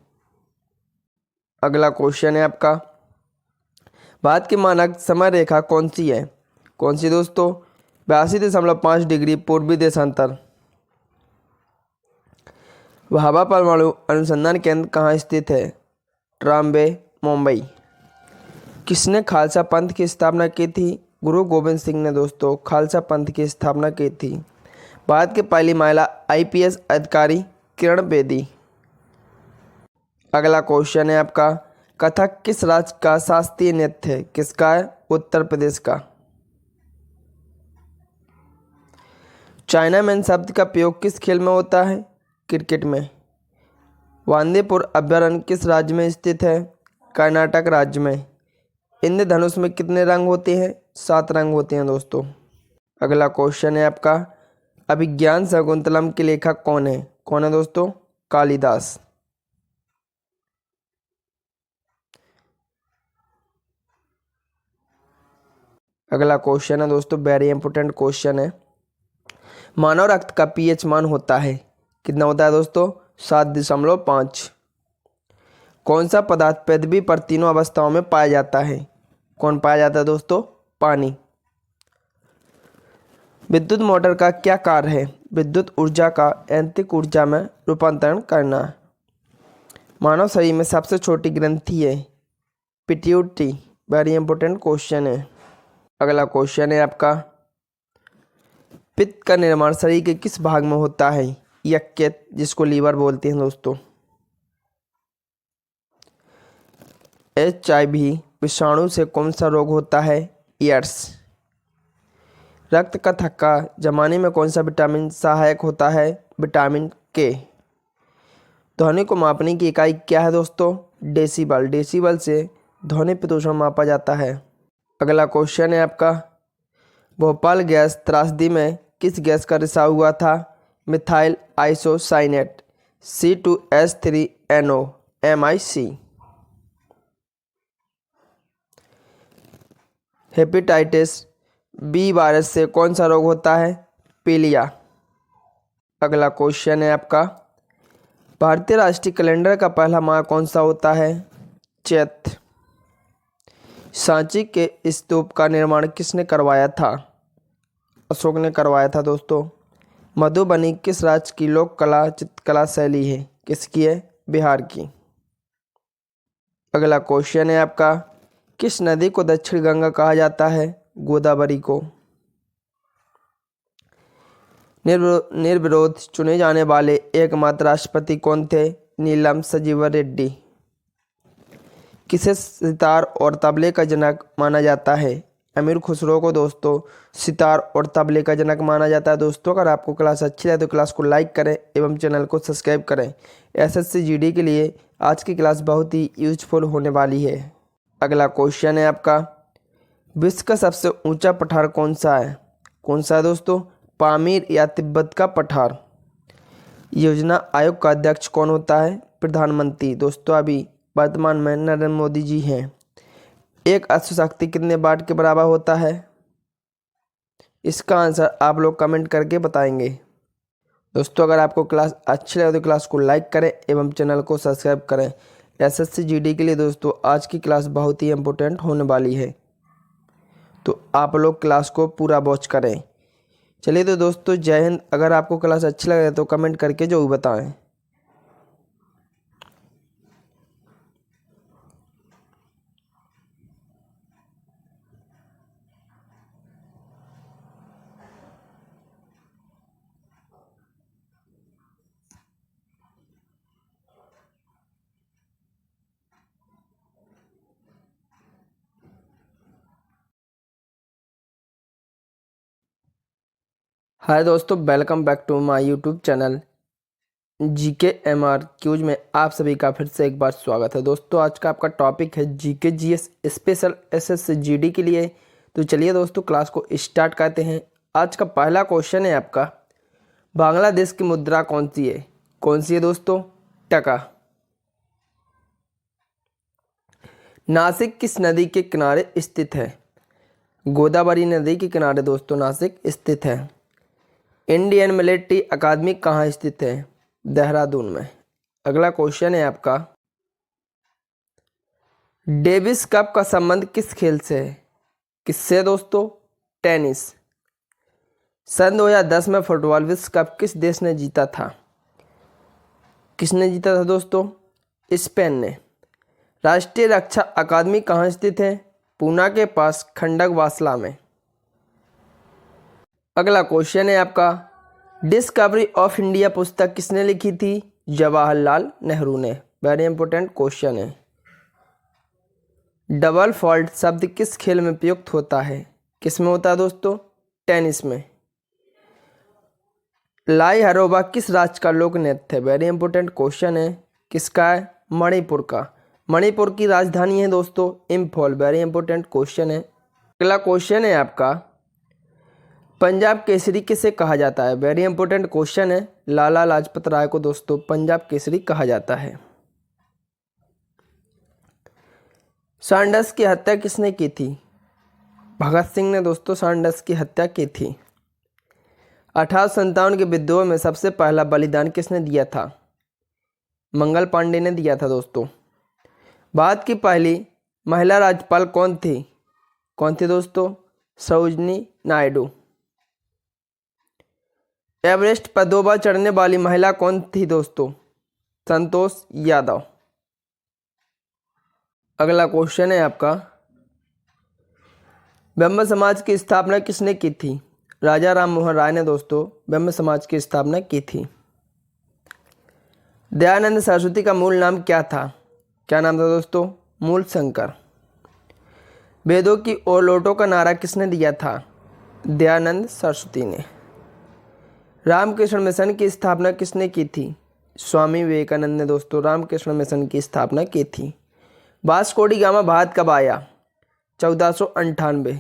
B: अगला क्वेश्चन है आपका, भारत की मानक समय रेखा कौन सी है? कौन सी दोस्तों? 82.5 डिग्री पूर्वी देशांतर। भाभा परमाणु अनुसंधान केंद्र कहाँ स्थित है? ट्राम्बे, मुंबई। किसने खालसा पंथ की स्थापना की थी? गुरु गोविंद सिंह ने दोस्तों खालसा पंथ की स्थापना की थी। भारत की पहली महिला आईपीएस अधिकारी किरण बेदी। अगला क्वेश्चन है आपका, कथक किस राज्य का शास्त्रीय नृत्य है? किसका है? उत्तर प्रदेश का। चाइनामैन शब्द का प्रयोग किस खेल में होता है? क्रिकेट में। वांदेपुर अभयारण्य किस राज्य में स्थित है? कर्नाटक राज्य में। इंद्रधनुष में कितने रंग होते हैं? 7 रंग होते हैं दोस्तों। अगला क्वेश्चन है आपका, अभिज्ञान शाकुंतलम के लेखक कौन है? कौन है दोस्तों? कालिदास। अगला क्वेश्चन है दोस्तों, वेरी इंपोर्टेंट क्वेश्चन है, मानव रक्त का पीएच मान होता है कितना होता है दोस्तों? 7.5। कौन सा पदार्थ पृथ्वी पर तीनों अवस्थाओं में पाया जाता है? कौन पाया जाता है दोस्तों? पानी। विद्युत मोटर का क्या कार्य है? विद्युत ऊर्जा का यांत्रिक ऊर्जा में रूपांतरण करना। मानव शरीर में सबसे छोटी ग्रंथि है पिट्यूटरी। वेरी इंपोर्टेंट क्वेश्चन है। अगला क्वेश्चन है आपका, पित्त का निर्माण शरीर के किस भाग में होता है? यकृत, जिसको लीवर बोलते हैं दोस्तों। HIV विषाणु से कौन सा रोग होता है? एड्स। रक्त का थक्का जमाने में कौन सा विटामिन सहायक होता है? विटामिन के। ध्वनि को मापने की इकाई क्या है दोस्तों? डेसिबल। डेसिबल से ध्वनि प्रदूषण मापा जाता है। अगला क्वेश्चन है आपका, भोपाल गैस त्रासदी में किस गैस का रिसाव हुआ था? Methyl isocyanate C2H3NO MIC। Hepatitis B virus से कौन सा रोग होता है? पीलिया। अगला क्वेश्चन है आपका, भारतीय राष्ट्रीय कैलेंडर का पहला माह कौन सा होता है? चैत्र। सांची के स्तूप का निर्माण किसने करवाया था? अशोक ने करवाया था दोस्तों। मधुबनी किस राज्य की लोक कला चित्रकला शैली है? किसकी है? बिहार की। अगला क्वेश्चन है आपका, किस नदी को दक्षिण गंगा कहा जाता है? गोदावरी को। निर्विरोध चुने जाने वाले एकमात्र राष्ट्रपति कौन थे? नीलम संजीवा रेड्डी। किसे सितार और तबले का जनक माना जाता है? अमीर खुसरो को दोस्तों सितार और तबले का जनक माना जाता है। दोस्तों अगर आपको क्लास अच्छी लगे तो क्लास को लाइक करें एवं चैनल को सब्सक्राइब करें। SSC GD के लिए आज की क्लास बहुत ही यूजफुल होने वाली है। अगला क्वेश्चन है आपका, विश्व का सबसे ऊंचा पठार कौन सा है? कौन सा है दोस्तों? पामीर या तिब्बत का पठार। योजना आयोग का अध्यक्ष कौन होता है? प्रधानमंत्री। दोस्तों अभी वर्तमान में नरेंद्र मोदी जी हैं। एक अश्वशक्ति कितने वाट के बराबर होता है? इसका आंसर आप लोग कमेंट करके बताएंगे। दोस्तों अगर आपको क्लास अच्छी लगे तो क्लास को लाइक करें एवं चैनल को सब्सक्राइब करें। SSC GD के लिए दोस्तों आज की क्लास बहुत ही इम्पोर्टेंट होने वाली है, तो आप लोग क्लास को पूरा वॉच करें। चलिए तो दोस्तों जय हिंद। अगर आपको क्लास अच्छी लगे तो कमेंट करके जो बताएं। हाय दोस्तों, welcome back to my YouTube channel GK MR quiz में आप सभी का फिर से एक बार स्वागत है। दोस्तों आज का आपका टॉपिक है GK GS special SSC GD के लिए। तो चलिए दोस्तों क्लास को स्टार्ट करते हैं। आज का पहला क्वेश्चन है आपका, बांग्लादेश की मुद्रा कौन सी है? कौन सी है दोस्तों? टका। नासिक किस नदी के किनारे स्थित है? गोदावरी नदी के किनारे दोस्तों नासिक स्थित है। इंडियन मिलिट्री अकादमी कहाँ स्थित है? देहरादून में। अगला क्वेश्चन है आपका, डेविस कप का संबंध किस खेल से है? किससे दोस्तों? टेनिस। सन 2010 में फुटबॉल विश्व कप किस देश ने जीता था? किसने जीता था दोस्तों? स्पेन ने। राष्ट्रीय रक्षा अकादमी कहाँ स्थित है? पूना के पास खंडक वासला में। अगला क्वेश्चन है आपका, डिस्कवरी ऑफ इंडिया पुस्तक किसने लिखी थी? जवाहरलाल नेहरू ने। वेरी इंपॉर्टेंट क्वेश्चन है। डबल फॉल्ट शब्द किस खेल में प्रयुक्त होता है? किस में होता है दोस्तों? टेनिस में। लाई हरोबा किस राज्य का लोक नृत्य है? वेरी इंपॉर्टेंट क्वेश्चन है। किसका है? मणिपुर का। मणिपुर की राजधानी है दोस्तों इम्फॉल। वेरी इंपॉर्टेंट क्वेश्चन है। अगला क्वेश्चन है आपका, पंजाब केसरी किसे कहा जाता है? वेरी इंपॉर्टेंट क्वेश्चन है। लाला लाजपत राय को दोस्तों पंजाब केसरी कहा जाता है। सैंडर्स की हत्या किसने की थी? भगत सिंह ने दोस्तों सैंडर्स की हत्या की थी। 1857 के विद्रोह में सबसे पहला बलिदान किसने दिया था? मंगल पांडे ने दिया था दोस्तों। भारत की पहली महिला राज्यपाल कौन थी? कौन थी दोस्तों? सरोजिनी नायडू। एवरेस्ट पर 2 बार चढ़ने वाली महिला कौन थी दोस्तों? संतोष यादव। अगला क्वेश्चन है आपका, ब्रह्म समाज की स्थापना किसने की थी? राजा राम मोहन राय ने दोस्तों ब्रह्म समाज की स्थापना की थी। दयानंद सरस्वती का मूल नाम क्या था? क्या नाम था दोस्तों? मूल शंकर। वेदों की ओर लौटो का नारा किसने दिया था? दयानंद सरस्वती ने। रामकृष्ण मिशन की स्थापना किसने की थी? स्वामी विवेकानंद ने दोस्तों रामकृष्ण मिशन की स्थापना की थी। वास्को डी गामा भारत कब आया? 1498।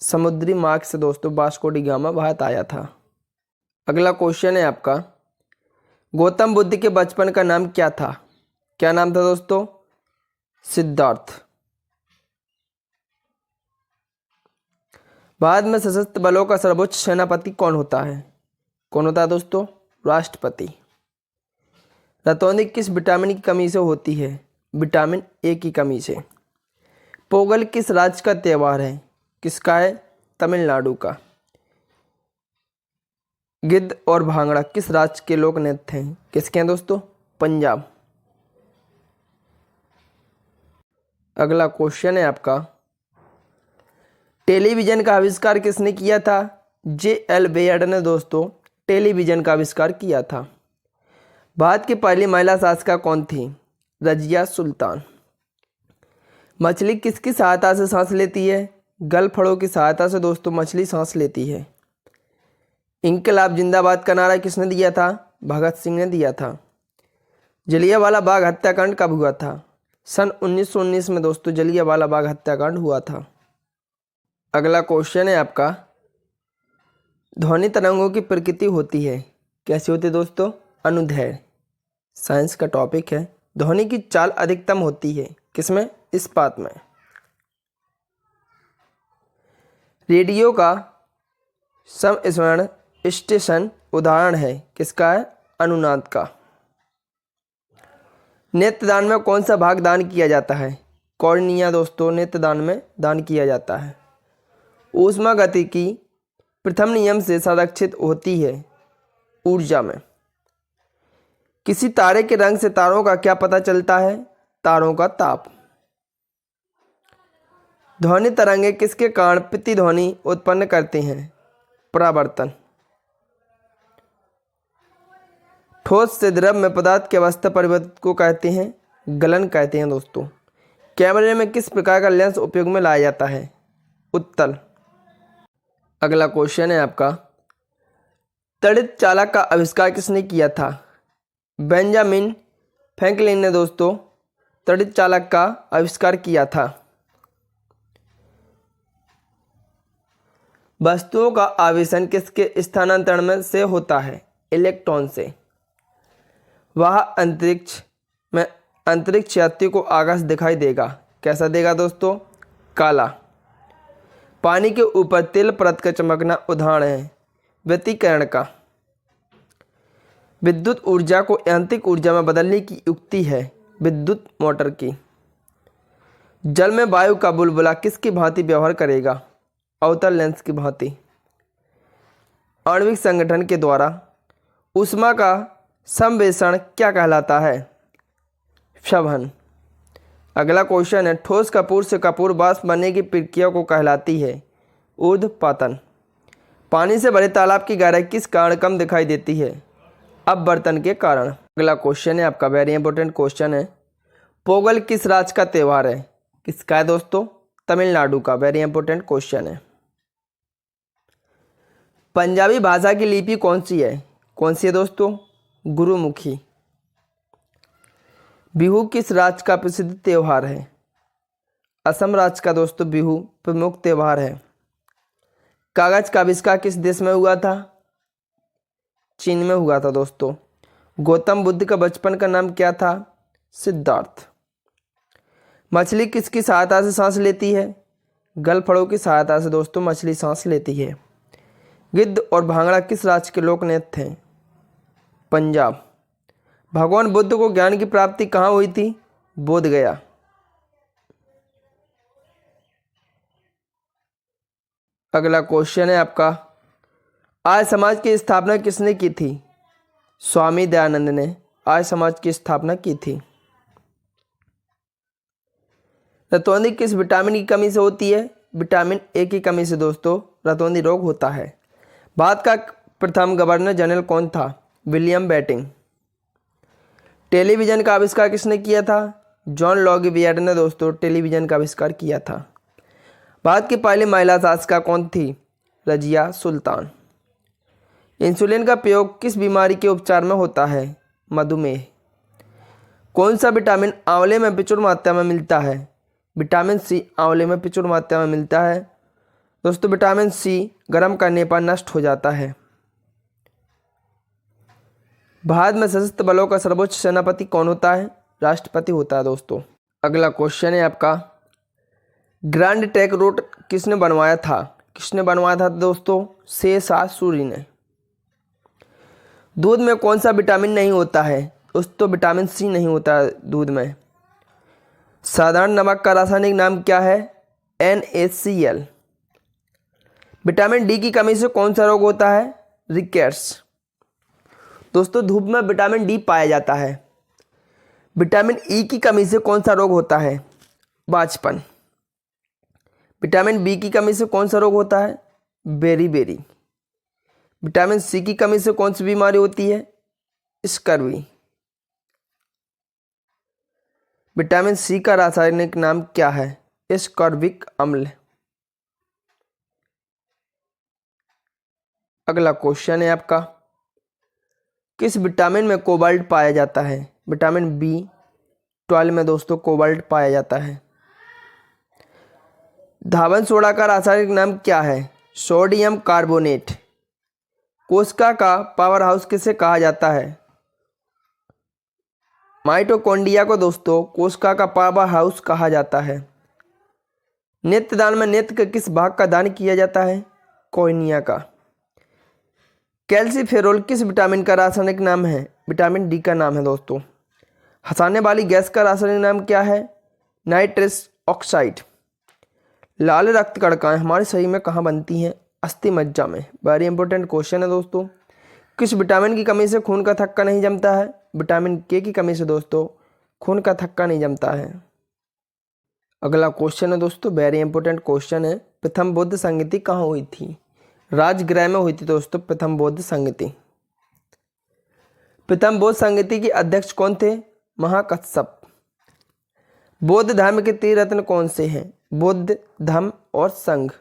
B: समुद्री मार्ग से दोस्तों वास्को डी गामा भारत आया था। अगला क्वेश्चन है आपका, गौतम बुद्ध के बचपन का नाम क्या था? क्या नाम था दोस्तों? सिद्धार्थ। भारत में सशस्त्र बलों का सर्वोच्च सेनापति कौन होता है? कौन होता है दोस्तों? राष्ट्रपति। रतौंधी किस विटामिन की कमी से होती है? विटामिन ए की कमी से। पोंगल किस राज्य का त्यौहार है? किसका है? तमिलनाडु का। गिद्ध और भांगड़ा किस राज्य के लोक नृत्य हैं? किसके हैं दोस्तों? पंजाब। अगला क्वेश्चन है आपका, टेलीविजन का आविष्कार किसने किया था? जे.एल. बेयर्ड ने दोस्तों टेलीविजन का आविष्कार किया था। भारत की पहली महिला शासिका कौन थी? रजिया सुल्तान। मछली किसकी सहायता से सांस लेती है? गलफड़ों की सहायता से दोस्तों मछली सांस लेती है। इंकलाब जिंदाबाद का नारा किसने दिया था? भगत सिंह ने दिया था। जलियांवाला बाग हत्याकांड कब हुआ था? सन 1919 में दोस्तों जलियांवाला बाग हत्याकांड हुआ था। अगला क्वेश्चन है आपका, ध्वनि तरंगों की प्रकृति होती है? कैसी होती है दोस्तों? अनुदैर्घ्य। साइंस का टॉपिक है। ध्वनि की चाल अधिकतम होती है किसमें? इस्पात में। रेडियो का समस्वरण स्टेशन उदाहरण है? किसका है? अनुनाद का। नेत्रदान में कौन सा भाग दान किया जाता है? कॉर्निया दोस्तों नेत्रदान में दान किया जाता है। ऊष्मा गति की प्रथम नियम से संरक्षित होती है ऊर्जा में। किसी तारे के रंग से तारों का क्या पता चलता है? तारों का ताप। ध्वनि तरंगे किसके कारण प्रतिध्वनि उत्पन्न करते हैं? परावर्तन। ठोस से द्रव में पदार्थ की अवस्था परिवर्तन को कहते हैं गलन कहते हैं दोस्तों। कैमरे में किस प्रकार का लेंस उपयोग में लाया जाता है? उत्तल। अगला क्वेश्चन है आपका, तड़ित चालक का आविष्कार किसने किया था? बेंजामिन फ्रैंकलिन ने दोस्तों तड़ित चालक का आविष्कार किया था। वस्तुओं का आवेशन किसके स्थानांतरण में से होता है? इलेक्ट्रॉन से। वह अंतरिक्ष यात्री को आकाश दिखाई देगा। कैसा देगा दोस्तों? काला। पानी के ऊपर तेल परत का चमकना उदाहरण है व्यतिकरण का। विद्युत ऊर्जा को यांत्रिक ऊर्जा में बदलने की युक्ति है विद्युत मोटर की। जल में वायु का बुलबुला किसकी भांति व्यवहार करेगा? अवतल लेंस की भांति। आणविक संगठन के द्वारा ऊष्मा का संवेषण क्या कहलाता है? शवहन। अगला क्वेश्चन है, ठोस कपूर से कपूर वाष्प बनने की प्रक्रिया को कहलाती है ऊर्ध्वपातन। पानी से भरे तालाब की गहराई किस कारण कम दिखाई देती है? अपवर्तन के कारण। अगला क्वेश्चन है आपका वेरी इंपॉर्टेंट क्वेश्चन है, पोंगल किस राज्य का त्यौहार है? किसका है दोस्तों? तमिलनाडु का। वेरी इंपॉर्टेंट क्वेश्चन है। पंजाबी भाषा की लिपि कौन सी है? कौन सी है दोस्तों? गुरुमुखी। बिहू किस राज्य का प्रसिद्ध त्यौहार है? असम राज्य का दोस्तों बिहू प्रमुख त्यौहार है। कागज का आविष्कार किस देश में हुआ था? चीन में हुआ था दोस्तों। गौतम बुद्ध का बचपन का नाम क्या था? सिद्धार्थ। मछली किसकी सहायता से सांस लेती है? गलफड़ों की सहायता से दोस्तों मछली सांस लेती है। गिद्ध और भांगड़ा किस राज्य के लोक नृत्य थे? पंजाब। भगवान बुद्ध को ज्ञान की प्राप्ति कहाँ हुई थी? बोध गया। अगला क्वेश्चन है आपका, आर्य समाज की स्थापना किसने की थी? स्वामी दयानंद ने आर्य समाज की स्थापना की थी। रतौंधी किस विटामिन की कमी से होती है? विटामिन ए की कमी से दोस्तों रतौंधी रोग होता है। भारत का प्रथम गवर्नर जनरल कौन था? William Bentinck. टेलीविजन का आविष्कार किसने किया था? जॉन लॉगवियर ने दोस्तों टेलीविजन का आविष्कार किया था। भारत की पहली महिला शासिका कौन थी? रजिया सुल्तान। इंसुलिन का प्रयोग किस बीमारी के उपचार में होता है? मधुमेह। कौन सा विटामिन आंवले में प्रचुर मात्रा में मिलता है? विटामिन सी आंवले में प्रचुर मात्रा में मिलता है दोस्तों। विटामिन सी गर्म करने पर नष्ट हो जाता है। भारत में सशस्त्र बलों का सर्वोच्च सेनापति कौन होता है? राष्ट्रपति होता है दोस्तों। अगला क्वेश्चन है आपका, ग्रैंड ट्रंक रोड किसने बनवाया था? किसने बनवाया था दोस्तों? शेरशाह सूरी ने। दूध में कौन सा विटामिन नहीं होता है? दोस्तों विटामिन सी नहीं होता है दूध में। साधारण नमक का रासायनिक नाम क्या है? NaCl। विटामिन डी की कमी से कौन सा रोग होता है? रिकेट्स। दोस्तों धूप में विटामिन डी पाया जाता है। विटामिन ई की कमी से कौन सा रोग होता है? बांझपन। विटामिन बी की कमी से कौन सा रोग होता है? बेरी। विटामिन सी की कमी से कौन सी बीमारी होती है? स्कर्वी। विटामिन सी का रासायनिक नाम क्या है? एस्कॉर्बिक अम्ल। अगला क्वेश्चन है आपका, किस विटामिन में कोबाल्ट पाया जाता है? विटामिन B12 में दोस्तों कोबाल्ट पाया जाता है। धावन सोडा का रासायनिक नाम क्या है? Sodium carbonate. कोशिका का पावर हाउस किसे कहा जाता है? माइटोकॉन्ड्रिया को दोस्तों कोशिका का पावर हाउस कहा जाता है। नेत्रदान में नेत्र के किस भाग का दान किया जाता है? कॉर्निया का। कैल्सीफेरोल किस विटामिन का रासायनिक नाम है? विटामिन डी का नाम है दोस्तों। हंसाने वाली गैस का रासायनिक नाम क्या है? Nitrous oxide. लाल रक्त कणिकाएं हमारे शरीर में कहाँ बनती हैं? अस्थि मज्जा में। वेरी इंपॉर्टेंट क्वेश्चन है दोस्तों। किस विटामिन की कमी से खून का थक्का नहीं जमता है? विटामिन के की कमी से दोस्तों खून का थक्का नहीं जमता है। अगला क्वेश्चन है दोस्तों, वेरी इंपॉर्टेंट क्वेश्चन है, प्रथम बौद्ध संगति कहाँ हुई थी? राजगृह में हुई थी दोस्तों प्रथम बौद्ध संगति। प्रथम बौद्ध संगति के अध्यक्ष कौन थे? महाकश्यप। बौद्ध धर्म के त्रिरत्न कौन से हैं? बुद्ध, धम्म और संघ।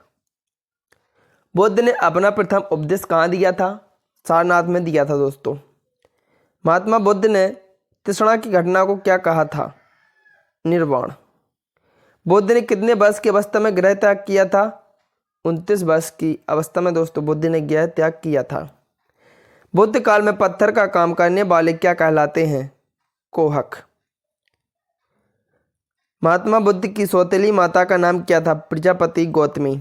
B: बुद्ध ने अपना प्रथम उपदेश कहाँ दिया था? सारनाथ में दिया था दोस्तों। महात्मा बुद्ध ने तृष्णा की घटना को क्या कहा था? निर्वाण। बुद्ध ने कितने वर्ष की अवस्था में गृह त्याग किया था? 29 वर्ष की अवस्था में दोस्तों बुद्ध ने गृह त्याग किया था। बुद्ध काल में पत्थर का काम करने वाले क्या कहलाते हैं? कोहक। महात्मा बुद्ध की सौतेली माता का नाम क्या था? प्रजापति गौतमी।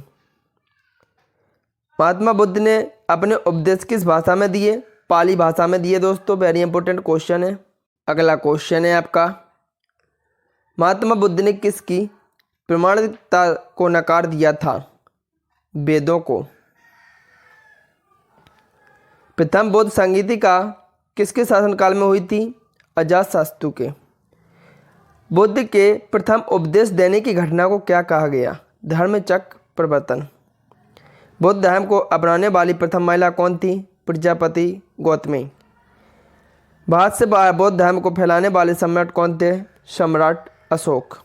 B: महात्मा बुद्ध ने अपने उपदेश किस भाषा में दिए? पाली भाषा में दिए दोस्तों। वेरी इंपॉर्टेंट क्वेश्चन है। अगला क्वेश्चन है आपका, महात्मा बुद्ध ने किसकी प्रमाणिकता को नकार दिया था? वेदों को। प्रथम बौद्ध संगीतिका किसके शासनकाल में हुई थी? अजातशत्रु के। बुद्ध के प्रथम उपदेश देने की घटना को क्या कहा गया? धर्मचक्र प्रवर्तन। बौद्ध धर्म को अपनाने वाली प्रथम महिला कौन थी? प्रजापति गौतमी। भारत से बाहर बौद्ध धर्म को फैलाने वाले सम्राट कौन थे? सम्राट अशोक।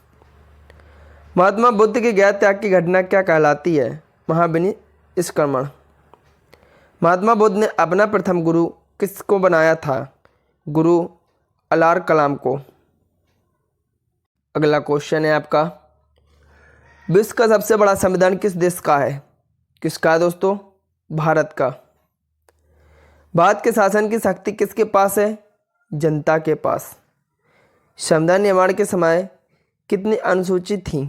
B: महात्मा बुद्ध के गृह त्याग की घटना क्या कहलाती है? महाविनिष्क्रमण। महात्मा बुद्ध ने अपना प्रथम गुरु किसको बनाया था? गुरु अलार कलाम को। अगला क्वेश्चन है आपका, विश्व का सबसे बड़ा संविधान किस देश का है? किसका है दोस्तों? भारत का। भारत के शासन की शक्ति किसके पास है? जनता के पास। संविधान निर्माण के समय कितनी अनुसूची थीं?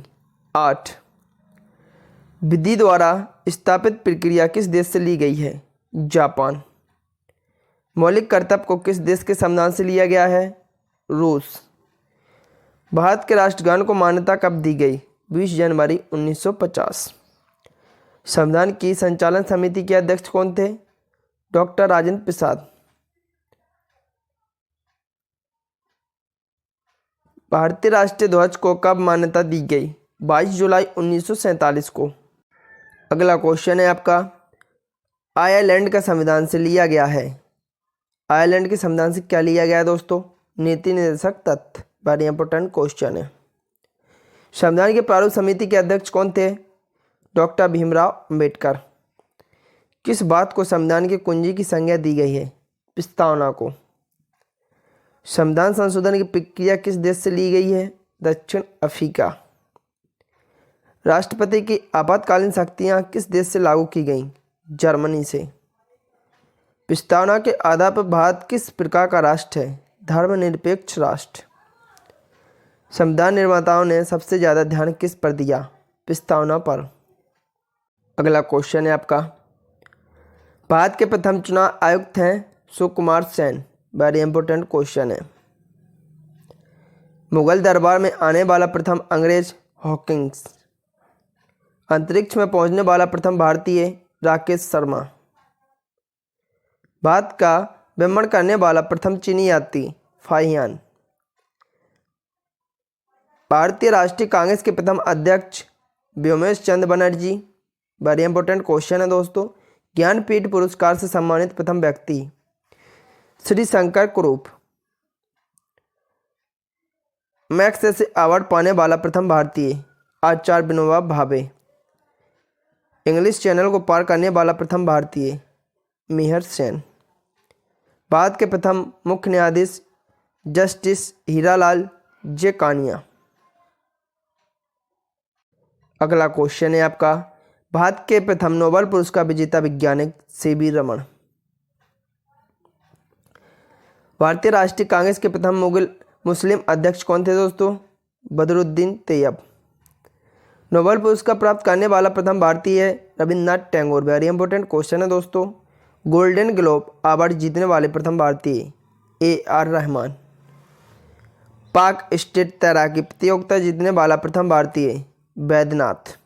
B: 8। विधि द्वारा स्थापित प्रक्रिया किस देश से ली गई है? जापान। मौलिक कर्तव्य को किस देश के संविधान से लिया गया है? रूस। भारत के राष्ट्रगान को मान्यता कब दी गई? 20 जनवरी 1950। संविधान की संचालन समिति के अध्यक्ष कौन थे? डॉक्टर राजेंद्र प्रसाद। भारतीय राष्ट्रीय ध्वज को कब मान्यता दी गई? 22 जुलाई 1947 को। अगला क्वेश्चन है आपका, आयरलैंड का संविधान से लिया गया है। आयरलैंड के संविधान से क्या लिया गया है दोस्तों? नीति निर्देशक तत्व। वेरी इंपॉर्टेंट क्वेश्चन है। संविधान की प्रारूप समिति के अध्यक्ष कौन थे? डॉक्टर भीमराव अंबेडकर। किस बात को संविधान की कुंजी की संज्ञा दी गई है? प्रस्तावना को। संविधान संशोधन की प्रक्रिया किस देश से ली गई है? दक्षिण अफ्रीका। राष्ट्रपति की आपातकालीन शक्तियां किस देश से लागू की गईं? जर्मनी से। प्रस्तावना के आधार पर भारत किस प्रकार का राष्ट्र है? धर्मनिरपेक्ष राष्ट्र। संविधान निर्माताओं ने सबसे ज़्यादा ध्यान किस पर दिया? प्रस्तावना पर। अगला क्वेश्चन है आपका, भारत के प्रथम चुनाव आयुक्त हैं Sukumar Sen. Very important question है। मुगल दरबार में आने वाला प्रथम अंग्रेज हॉकिंस। अंतरिक्ष में पहुंचने वाला प्रथम भारतीय राकेश शर्मा। भारत का भ्रमण करने वाला प्रथम चीनी यात्री फाहियान। भारतीय राष्ट्रीय कांग्रेस के प्रथम अध्यक्ष व्योमेश चंद्र बनर्जी। वेरी इंपॉर्टेंट क्वेश्चन है दोस्तों। ज्ञानपीठ पुरस्कार से सम्मानित प्रथम व्यक्ति श्री शंकर कुरूप। मैग्सेसे अवार्ड पाने वाला प्रथम भारतीय आचार्य विनोबा भावे। इंग्लिश चैनल को पार करने वाला प्रथम भारतीय मिहिर सेन। भारत के प्रथम मुख्य न्यायाधीश जस्टिस हीरालाल जे कानिया। अगला क्वेश्चन है आपका, भारत के प्रथम नोबेल पुरस्कार विजेता वैज्ञानिक सीवी रमन। भारतीय राष्ट्रीय कांग्रेस के प्रथम मुस्लिम अध्यक्ष कौन थे दोस्तों? बदरुद्दीन तैयब। नोबेल पुरस्कार प्राप्त करने वाला प्रथम भारतीय है Rabindranath Tagore. Very important question है दोस्तों। गोल्डन ग्लोब अवार्ड जीतने वाले प्रथम भारतीय AR रहमान। पाक स्टेट तैराकी प्रतियोगिता जीतने वाला प्रथम भारतीय बैद्यनाथ।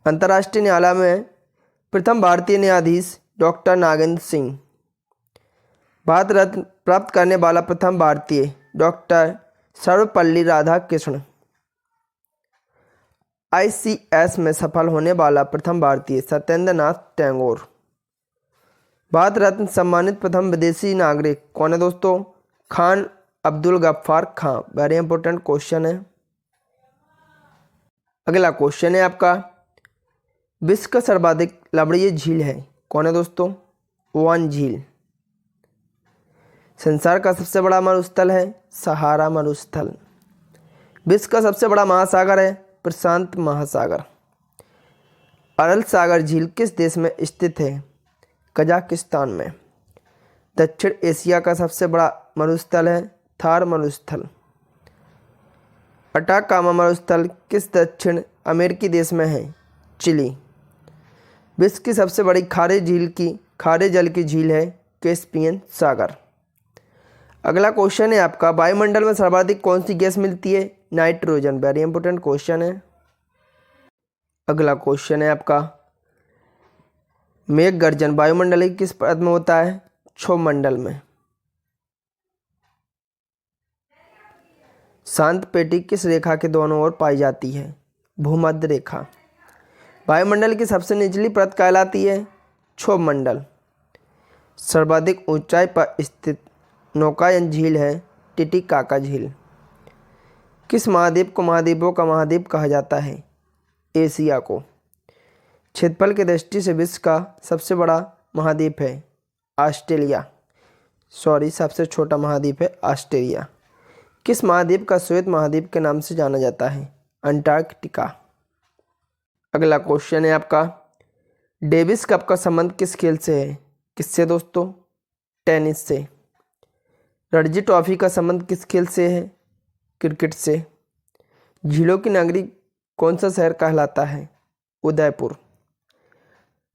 B: अंतर्राष्ट्रीय न्यायालय में प्रथम भारतीय न्यायाधीश डॉक्टर नागेंद्र सिंह। भारत रत्न प्राप्त करने वाला प्रथम भारतीय डॉक्टर सर्वपल्ली राधाकृष्ण। ICS में सफल होने वाला प्रथम भारतीय सत्येंद्र नाथ टैगोर। भारत रत्न सम्मानित प्रथम विदेशी नागरिक कौन है दोस्तों? खान अब्दुल गफ्फार खां। वेरी इंपॉर्टेंट क्वेश्चन है। अगला क्वेश्चन है आपका, विश्व का सर्वाधिक लवणीय झील है कौन है दोस्तों? वन झील। संसार का सबसे बड़ा मरुस्थल है सहारा मरुस्थल। विश्व का सबसे बड़ा महासागर है प्रशांत महासागर। अरल सागर झील किस देश में स्थित है? कजाकिस्तान में। दक्षिण एशिया का सबसे बड़ा मरुस्थल है थार मरुस्थल। अटाकामा मरुस्थल किस दक्षिण अमेरिकी देश में है? चिली। विश्व की सबसे बड़ी खारे जल की झील है कैस्पियन सागर। अगला क्वेश्चन है आपका, वायुमंडल में सर्वाधिक कौन सी गैस मिलती है? नाइट्रोजन। वेरी इंपॉर्टेंट क्वेश्चन है। अगला क्वेश्चन है आपका, मेघ गर्जन वायुमंडल के किस परत में होता है? क्षोभमंडल में। शांत पेटी किस रेखा के दोनों ओर पाई जाती है? भूमध्य रेखा। वायुमंडल की सबसे निचली परत कहलाती है क्षोभमंडल। सर्वाधिक ऊंचाई पर स्थित नौकायन झील है टिटिकाका झील। किस महाद्वीप को महाद्वीपों का महाद्वीप कहा जाता है? एशिया को। क्षेत्रफल की दृष्टि से विश्व का सबसे बड़ा महाद्वीप है ऑस्ट्रेलिया। सबसे छोटा महाद्वीप है ऑस्ट्रेलिया। किस महाद्वीप का श्वेत महाद्वीप के नाम से जाना जाता है? अंटार्कटिका। अगला क्वेश्चन है आपका, डेविस कप का संबंध किस खेल से है? किससे दोस्तों? टेनिस से। रणजी ट्रॉफी का संबंध किस खेल से है? क्रिकेट से। झीलों की नगरी कौन सा शहर कहलाता है? उदयपुर।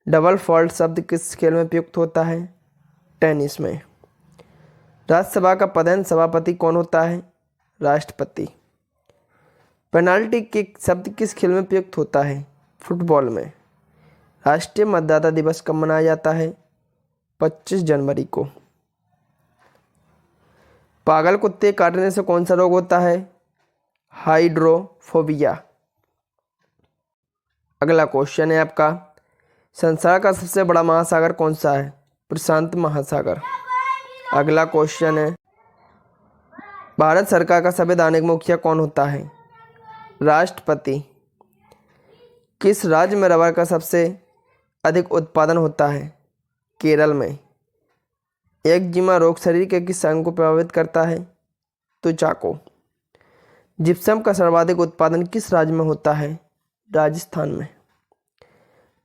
B: डबल फॉल्ट शब्द किस खेल में प्रयुक्त होता है? टेनिस में। राज्यसभा का प्रधान सभापति कौन होता है? राष्ट्रपति। पेनाल्टी किक शब्द किस खेल में प्रयुक्त होता है? फुटबॉल में। राष्ट्रीय मतदाता दिवस कब मनाया जाता है? 25 जनवरी को। पागल कुत्ते काटने से कौन सा रोग होता है? हाइड्रोफोबिया। अगला क्वेश्चन है आपका, संसार का सबसे बड़ा महासागर कौन सा है? प्रशांत महासागर। अगला क्वेश्चन है, भारत सरकार का संवैधानिक मुखिया कौन होता है? राष्ट्रपति। किस राज्य में रबर का सबसे अधिक उत्पादन होता है? केरल में। एक्जिमा रोग शरीर के किस अंग को प्रभावित करता है? त्वचा को। जिप्सम का सर्वाधिक उत्पादन किस राज्य में होता है? राजस्थान में।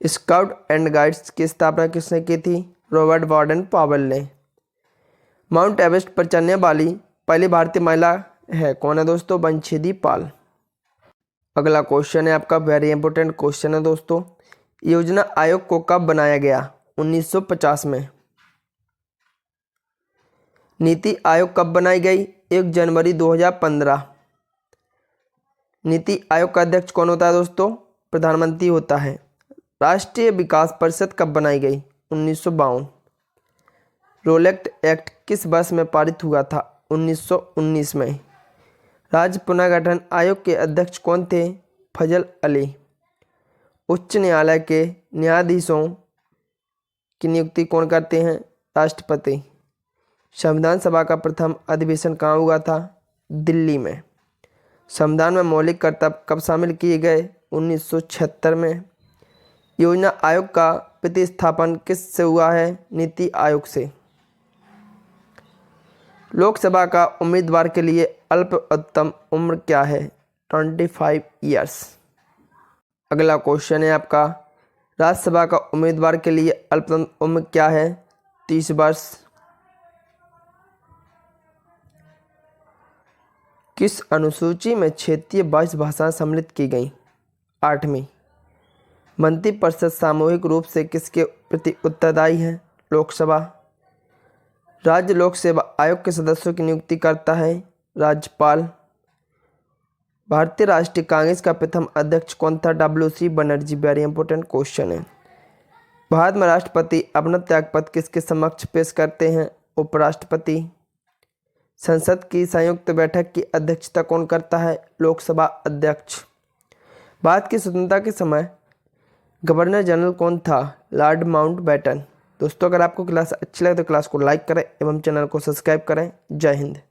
B: स्काउट एंड गाइड्स की स्थापना किसने की थी? रॉबर्ट वार्डन पावेल ने। माउंट एवरेस्ट पर चढ़ने वाली पहली भारतीय महिला है कौन है दोस्तों? बंशीधर पाल। अगला क्वेश्चन है आपका, वेरी इंपॉर्टेंट क्वेश्चन है दोस्तों, योजना आयोग को कब बनाया गया? 1950 में। नीति आयोग कब बनाई गई? 1 जनवरी 2015। नीति आयोग का अध्यक्ष कौन होता है दोस्तों? प्रधानमंत्री होता है। राष्ट्रीय विकास परिषद कब बनाई गई? 1952। रोलेक्ट एक्ट किस वर्ष में पारित हुआ था? 1919 में। राज्य पुनर्गठन आयोग के अध्यक्ष कौन थे? फजल अली। उच्च न्यायालय के न्यायाधीशों की नियुक्ति कौन करते हैं? राष्ट्रपति। संविधान सभा का प्रथम अधिवेशन कहाँ हुआ था? दिल्ली में। संविधान में मौलिक कर्तव्य कब शामिल किए गए? 1976 में। योजना आयोग का प्रतिस्थापन किस से हुआ है? नीति आयोग से। लोकसभा का उम्मीदवार के लिए अल्पतम उम्र क्या है? 25 ईयर्स। अगला क्वेश्चन है आपका, राज्यसभा का उम्मीदवार के लिए अल्पतम उम्र क्या है? 30 वर्ष। किस अनुसूची में क्षेत्रीय 22 भाषाएं सम्मिलित की गई? 8वीं। मंत्रिपरिषद सामूहिक रूप से किसके प्रति उत्तरदायी है? लोकसभा। राज्य लोक सेवा आयोग के सदस्यों की नियुक्ति करता है राज्यपाल। भारतीय राष्ट्रीय कांग्रेस का प्रथम अध्यक्ष कौन था? WC Banerjee. Very important question है। भारत में राष्ट्रपति अपना त्यागपत्र किसके समक्ष पेश करते हैं? उपराष्ट्रपति। संसद की संयुक्त बैठक की अध्यक्षता कौन करता है? लोकसभा अध्यक्ष। भारत की स्वतंत्रता के समय गवर्नर जनरल कौन था? Lord Mountbatten. दोस्तों अगर आपको क्लास अच्छी लगे तो क्लास को लाइक करें एवं चैनल को सब्सक्राइब करें। जय हिंद।